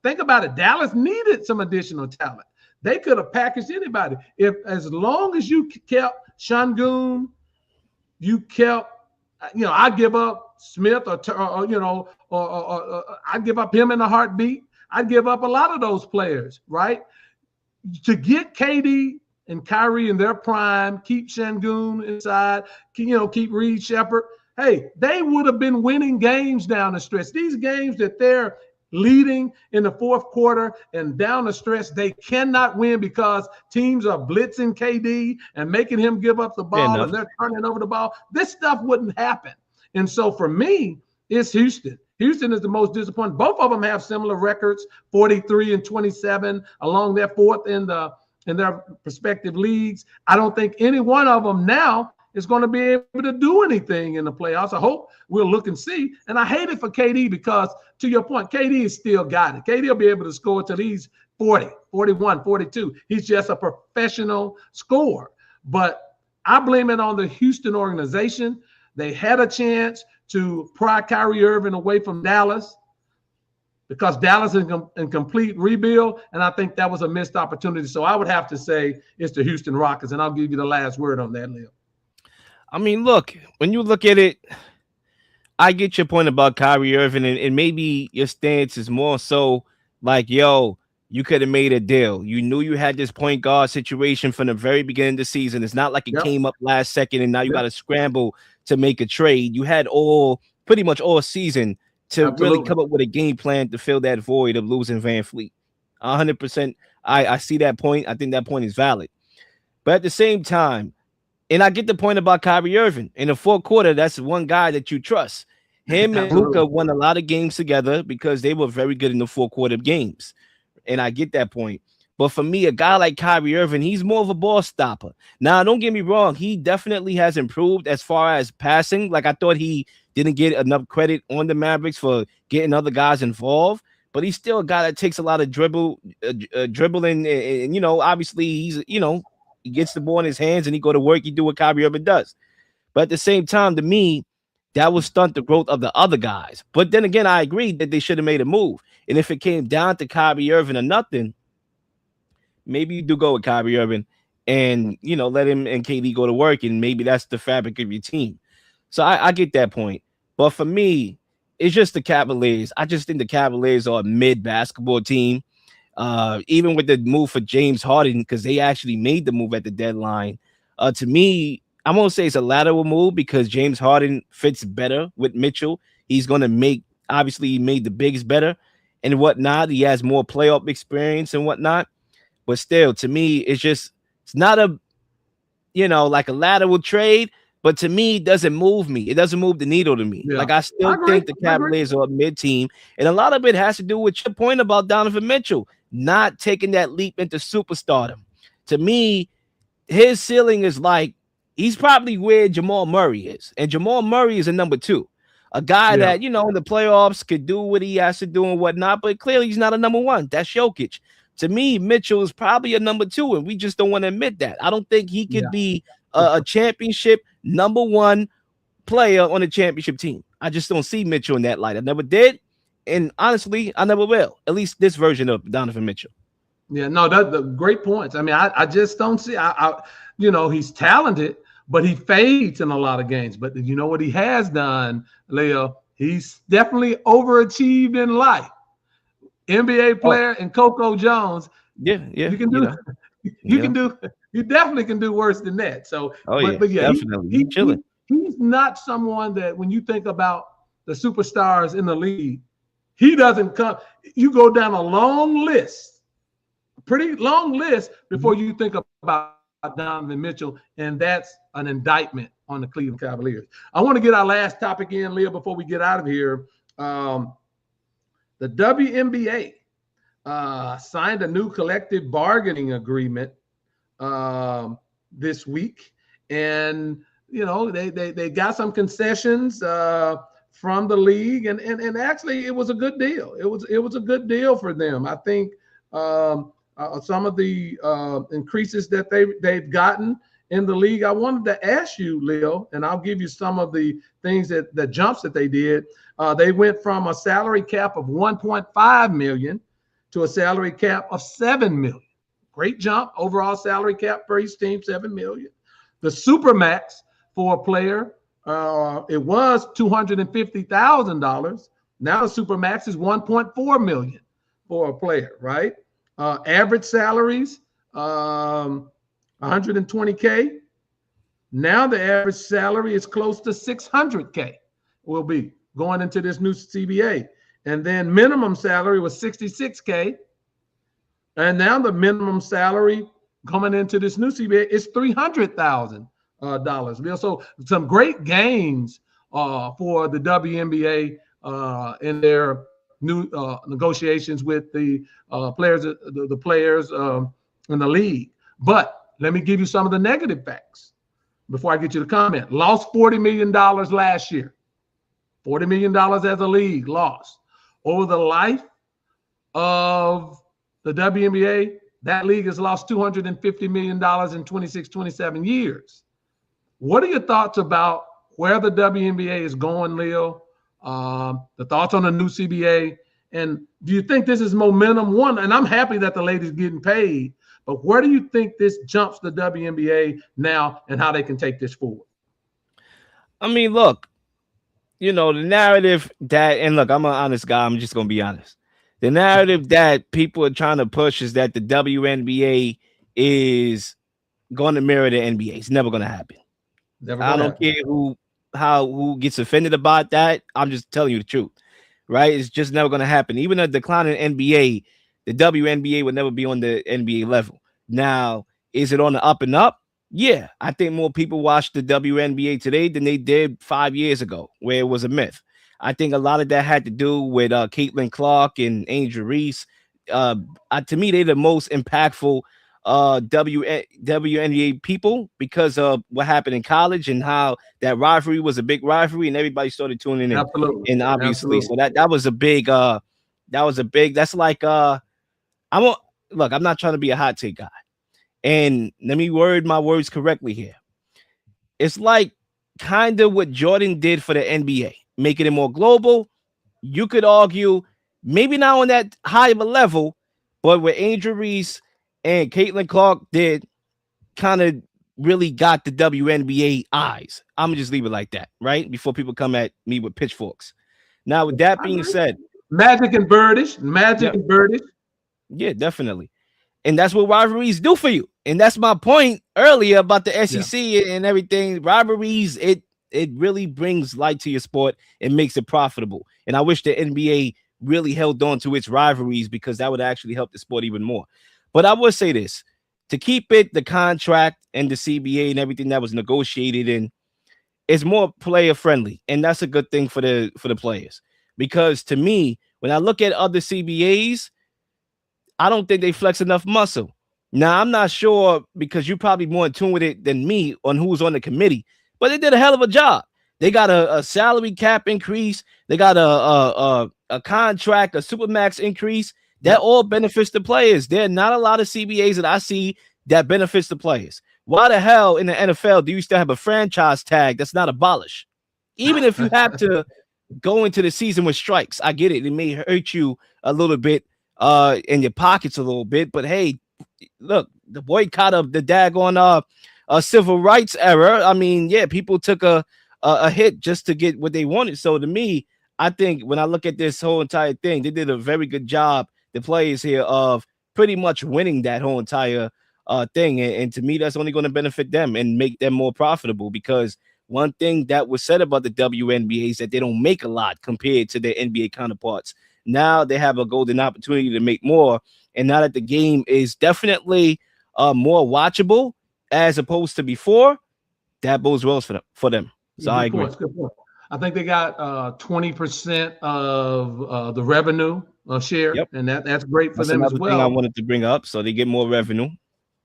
think about it. Dallas needed some additional talent. They could have packaged anybody. As long as you kept Şengün, you kept, I give up Smith or I'd give up him in a heartbeat. I'd give up a lot of those players, right? To get KD and Kyrie in their prime, keep Şengün inside, keep Reed Shepherd. Hey, they would have been winning games down the stretch. These games that they're leading in the fourth quarter and down the stretch, they cannot win because teams are blitzing KD and making him give up the ball and they're turning over the ball. This stuff wouldn't happen. And so for me, it's Houston. Houston is the most disappointing. Both of them have similar records, 43 and 27, along their fourth in their respective leagues. I don't think any one of them now is going to be able to do anything in the playoffs. I hope we'll look and see. And I hate it for KD because, to your point, KD has still got it. KD will be able to score till he's 40, 41, 42. He's just a professional scorer. But I blame it on the Houston organization. They had a chance to pry Kyrie Irving away from Dallas because Dallas is in complete rebuild, and I think that was a missed opportunity. So I would have to say it's the Houston Rockets, and I'll give you the last word on that, Leo. I mean, look, when you look at it, I get your point about Kyrie Irving, and maybe your stance is more so like, yo, you could have made a deal. You knew you had this point guard situation from the very beginning of the season. It's not like it came up last second and now you got to scramble to make a trade. You had pretty much all season to really come up with a game plan to fill that void of losing Van Fleet. 100%. I see that point. I think that point is valid. But at the same time, and I get the point about Kyrie Irving. In the fourth quarter, that's one guy that you trust. Him and Luka won a lot of games together because they were very good in the fourth quarter games. And I get that point. But for me, a guy like Kyrie Irving, he's more of a ball stopper. Now, don't get me wrong. He definitely has improved as far as passing. Like, I thought he didn't get enough credit on the Mavericks for getting other guys involved. But he's still a guy that takes a lot of dribbling. And, you know, obviously he's, you know, he gets the ball in his hands and he go to work. He do what Kyrie Irving does. But at the same time, to me, that would stunt the growth of the other guys. But then again, I agree that they should have made a move. And if it came down to Kyrie Irving or nothing, maybe you do go with Kyrie Irving and, you know, let him and KD go to work. And maybe that's the fabric of your team. So I get that point. But for me, it's just the Cavaliers. I just think the Cavaliers are a mid-basketball team. Even with the move for James Harden, because they actually made the move at the deadline. To me, I won't say it's a lateral move because James Harden fits better with Mitchell. He's going to make, obviously, he made the bigs better and whatnot. He has more playoff experience and whatnot. But still, to me, it's not a, you know, like a lateral trade. But to me, it doesn't move me. It doesn't move the needle to me. Yeah. Like, I still think the Cavaliers are a mid-team. And a lot of it has to do with your point about Donovan Mitchell not taking that leap into superstardom. To me, his ceiling is like, he's probably where Jamal Murray is. And Jamal Murray is a number 2. A guy that, you know, in the playoffs could do what he has to do and whatnot, but clearly he's not a number 1. That's Jokic. To me, Mitchell is probably a number 2, and we just don't want to admit that. I don't think he could be a championship number 1 player on a championship team. I just don't see Mitchell in that light. I never did. And honestly, I never will. At least this version of Donovan Mitchell. Yeah, no, that's the great points. I mean, I just don't see. You know, he's talented, but he fades in a lot of games. But you know what he has done, Leo? He's definitely overachieved in life. NBA player and Coco Jones. Yeah. You can do. You can do. You definitely can do worse than that. So, but yeah, definitely. He's not someone that when you think about the superstars in the league, he doesn't come. You go down a long list, pretty long list before you think about Donovan Mitchell, and that's an indictment on the Cleveland Cavaliers. I want to get our last topic in, Leo, before we get out of here. The WNBA signed a new collective bargaining agreement this week, and you know they got some concessions from the league, and actually it was a good deal. It was a good deal for them. I think some of the increases that they've gotten in the league. I wanted to ask you, Leo, and I'll give you some of the things the jumps that they did. They went from a salary cap of $1.5 million to a salary cap of $7 million. Great jump. Overall salary cap for each team, $7 million. The Supermax for a player, it was $250,000. Now the Supermax is $1.4 million for a player, right? Average salaries, $120K. Now the average salary is close to $600K. Will be going into this new CBA. And then minimum salary was $66K. And now the minimum salary coming into this new CBA is $300,000. So some great gains for the WNBA in their new negotiations with the players, the players in the league. But let me give you some of the negative facts before I get you to comment. Lost $40 million last year. $40 million as a league lost. Over the life of the WNBA, that league has lost $250 million in 26, 27 years. What are your thoughts about where the WNBA is going, Leo, the thoughts on the new CBA, and do you think this is momentum? One, and I'm happy that the ladies getting paid, but where do you think this jumps the WNBA now and how they can take this forward? I mean, look, the narrative that, and look, I'm an honest guy. I'm just going to be honest. The narrative that people are trying to push is that the WNBA is going to mirror the NBA. It's never going to happen. I don't care who gets offended about that. I'm just telling you the truth, right? It's just never going to happen. Even a declining NBA, the WNBA would never be on the NBA level. Now, is it on the up and up? Yeah, I think more people watch the WNBA today than they did 5 years ago, where it was a myth. I think a lot of that had to do with Caitlin Clark and Angel Reese. To me, they're the most impactful WNBA people because of what happened in college and how that rivalry was a big rivalry and everybody started tuning in. Absolutely. And obviously, Absolutely. so that was a big that's like I'm not trying to be a hot take guy. And let me word my words correctly here. It's like kind of what Jordan did for the NBA, making it more global. You could argue maybe not on that high of a level, but what Angel Reese and Caitlin Clark did kind of really got the WNBA eyes. I'm going to just leave it like that, right? Before people come at me with pitchforks. Now, with that being said, Magic and Birdish. And Birdish. Yeah, definitely. And that's what rivalries do for you. And that's my point earlier about the SEC and everything. Rivalries, it really brings light to your sport and makes it profitable. And I wish the NBA really held on to its rivalries because that would actually help the sport even more. But I would say this, to keep it, the contract and the CBA and everything that was negotiated in is more player friendly. And that's a good thing for the players. Because to me, when I look at other CBAs, I don't think they flex enough muscle. Now, I'm not sure because you're probably more in tune with it than me on who's on the committee, but they did a hell of a job. They got a salary cap increase. They got a contract, a supermax increase. That all benefits the players. There are not a lot of CBAs that I see that benefits the players. Why the hell in the NFL do you still have a franchise tag that's not abolished? Even if you have to go into the season with strikes, I get it. It may hurt you a little bit in your pockets a little bit, but hey, look, the boycott of the daggone civil rights era. I mean, yeah, people took a hit just to get what they wanted. So to me, I think when I look at this whole entire thing, they did a very good job, the players here, of pretty much winning that whole entire thing. And to me, that's only going to benefit them and make them more profitable, because one thing that was said about the WNBA is that they don't make a lot compared to their NBA counterparts. Now they have a golden opportunity to make more. And now that the game is definitely more watchable as opposed to before, that bodes well for them. So I agree. Good point. I think they got 20% of the revenue share, and that's great for them as well. Thing I wanted to bring up, so they get more revenue.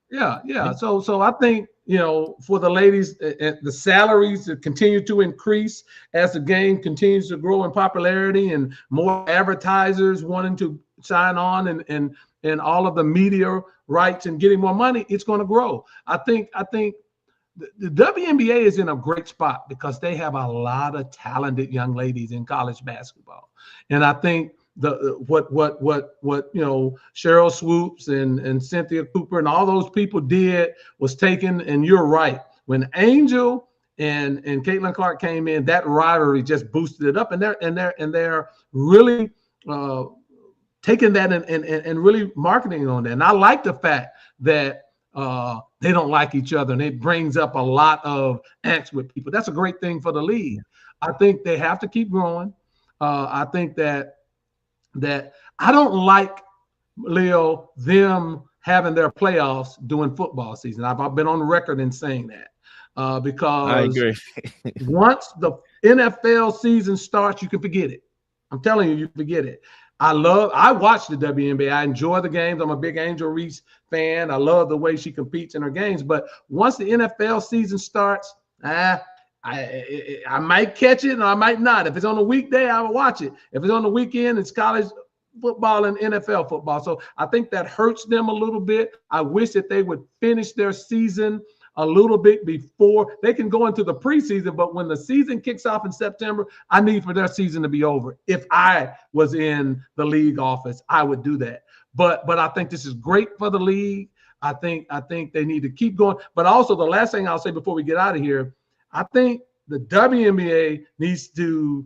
Yeah. So I think, for the ladies, the salaries to continue to increase as the game continues to grow in popularity and more advertisers wanting to sign on and all of the media rights and getting more money, it's going to grow. I think the WNBA is in a great spot because they have a lot of talented young ladies in college basketball. And I think what Cheryl Swoops and Cynthia Cooper and all those people did was taken, and you're right. When Angel and Caitlin Clark came in, that rivalry just boosted it up, and they're really taking that and really marketing on that. And I like the fact that they don't like each other, and it brings up a lot of angst with people. That's a great thing for the league. I think they have to keep growing. I think that I don't like, Leo, them having their playoffs during football season. I've been on record in saying that because I agree. once the NFL season starts, you can forget it. I'm telling you, you forget it. I watch the WNBA. I enjoy the games. I'm a big Angel Reese fan. I love the way she competes in her games. But once the NFL season starts, I might catch it and I might not. If it's on a weekday, I will watch it. If it's on the weekend, it's college football and NFL football. So I think that hurts them a little bit. I wish that they would finish their season a little bit before they can go into the preseason. But when the season kicks off in September, I need for their season to be over. If I was in the league office, I would do that. But I think this is great for the league. I think they need to keep going. But also, the last thing I'll say before we get out of here, I think the WNBA needs to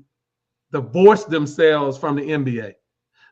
divorce themselves from the NBA.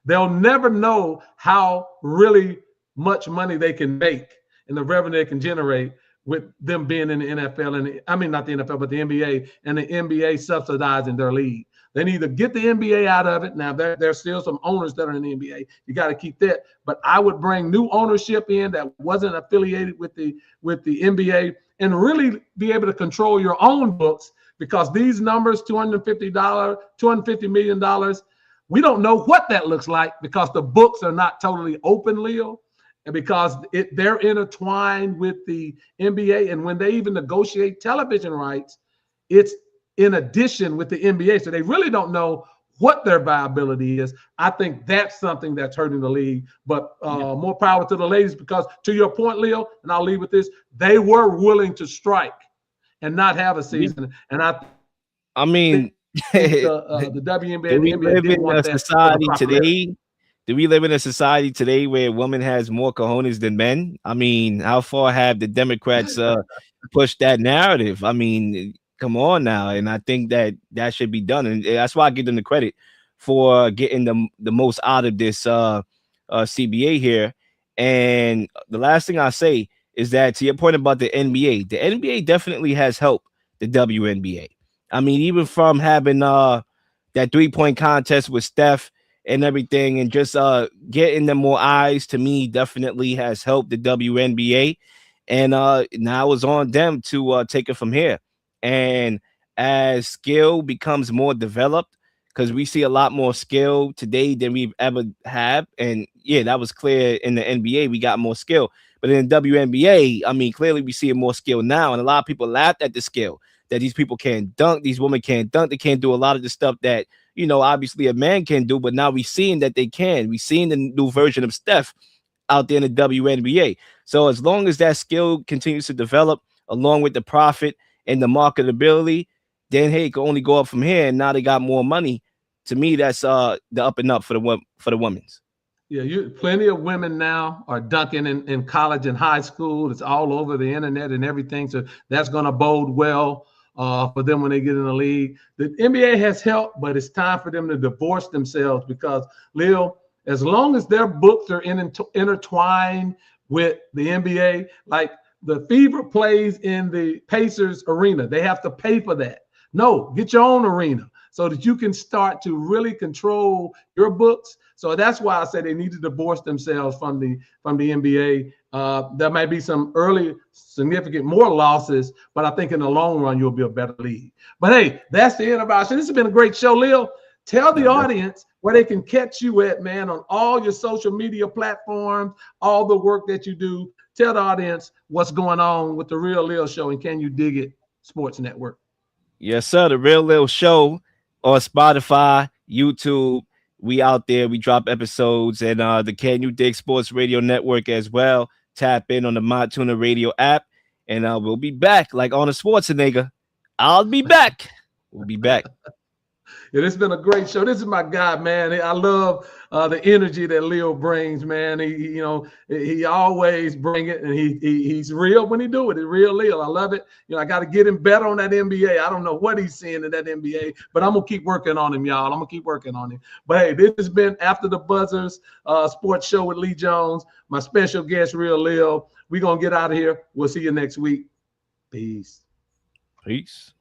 They'll never know how really much money they can make and the revenue they can generate with them being in the NFL and I mean not the NFL but the NBA, and the NBA subsidizing their league. They need to get the NBA out of it. Now there's still some owners that are in the NBA. You got to keep that. But I would bring new ownership in that wasn't affiliated with the NBA and really be able to control your own books, because these numbers, $250 million, we don't know what that looks like because the books are not totally open, Leo, and because they're intertwined with the NBA. And when they even negotiate television rights, it's in addition with the NBA. So they really don't know what their viability is. I think that's something that's hurting the league. But more power to the ladies, because to your point, Leo, and I'll leave with this, they were willing to strike and not have a season. And I mean, the WNBA do we and the NBA live didn't in want a that society today? Do we live in a society today where a woman has more cojones than men? I mean, how far have the Democrats pushed that narrative? I mean, come on now. And I think that should be done. And that's why I give them the credit for getting the most out of this CBA here. And the last thing I say is that, to your point about the NBA definitely has helped the WNBA. I mean, even from having that 3-point contest with Steph and everything, and just getting them more eyes, to me, definitely has helped the WNBA. And now it's on them to take it from here. And as skill becomes more developed, because we see a lot more skill today than we've ever had. And yeah, that was clear in the NBA. We got more skill. But in the WNBA, I mean, clearly we see more skill now. And a lot of people laughed at the skill that these people can't dunk. These women can't dunk. They can't do a lot of the stuff that, you know, obviously a man can do. But now we're seeing that they can. We're seeing the new version of Steph out there in the WNBA. So as long as that skill continues to develop along with the profit and the marketability, then hey, it can only go up from here. And now they got more money. To me, that's the up and up for the women's. Yeah, plenty of women now are dunking in college and high school. It's all over the internet and everything. So that's going to bode well for them when they get in the league. The NBA has helped, but it's time for them to divorce themselves, because, Leo, as long as their books are intertwined with the NBA, like the Fever plays in the Pacers arena, they have to pay for that. No, get your own arena so that you can start to really control your books. So that's why I say they need to divorce themselves from the NBA. There might be some early significant more losses, but I think in the long run, you'll be a better league. But hey, that's the end of our show. This has been a great show, Leo. Tell the audience where they can catch you at, man, on all your social media platforms, all the work that you do. Tell the audience what's going on with the Real Leo Show and Can You Dig It Sports Network. Yes, sir. The Real Leo Show on Spotify, YouTube. We out there. We drop episodes, and the Can You Dig Sports Radio Network as well. Tap in on the My Tuna Radio app, and we'll be back like on a Schwarzenegger. I'll be back. We'll be back. Yeah, this has been a great show. This is my guy, man. I love the energy that Leo brings, man. He always bring it, and he's real when he do it. It's real Leo. I love it. I got to get him better on that NBA. I don't know what he's seeing in that NBA, but I'm gonna keep working on him, y'all. I'm gonna keep working on him. But hey, this has been After the Buzzers Sports Show with Lee Jones, my special guest, Real Leo. We're gonna get out of here. We'll see you next week. Peace. Peace.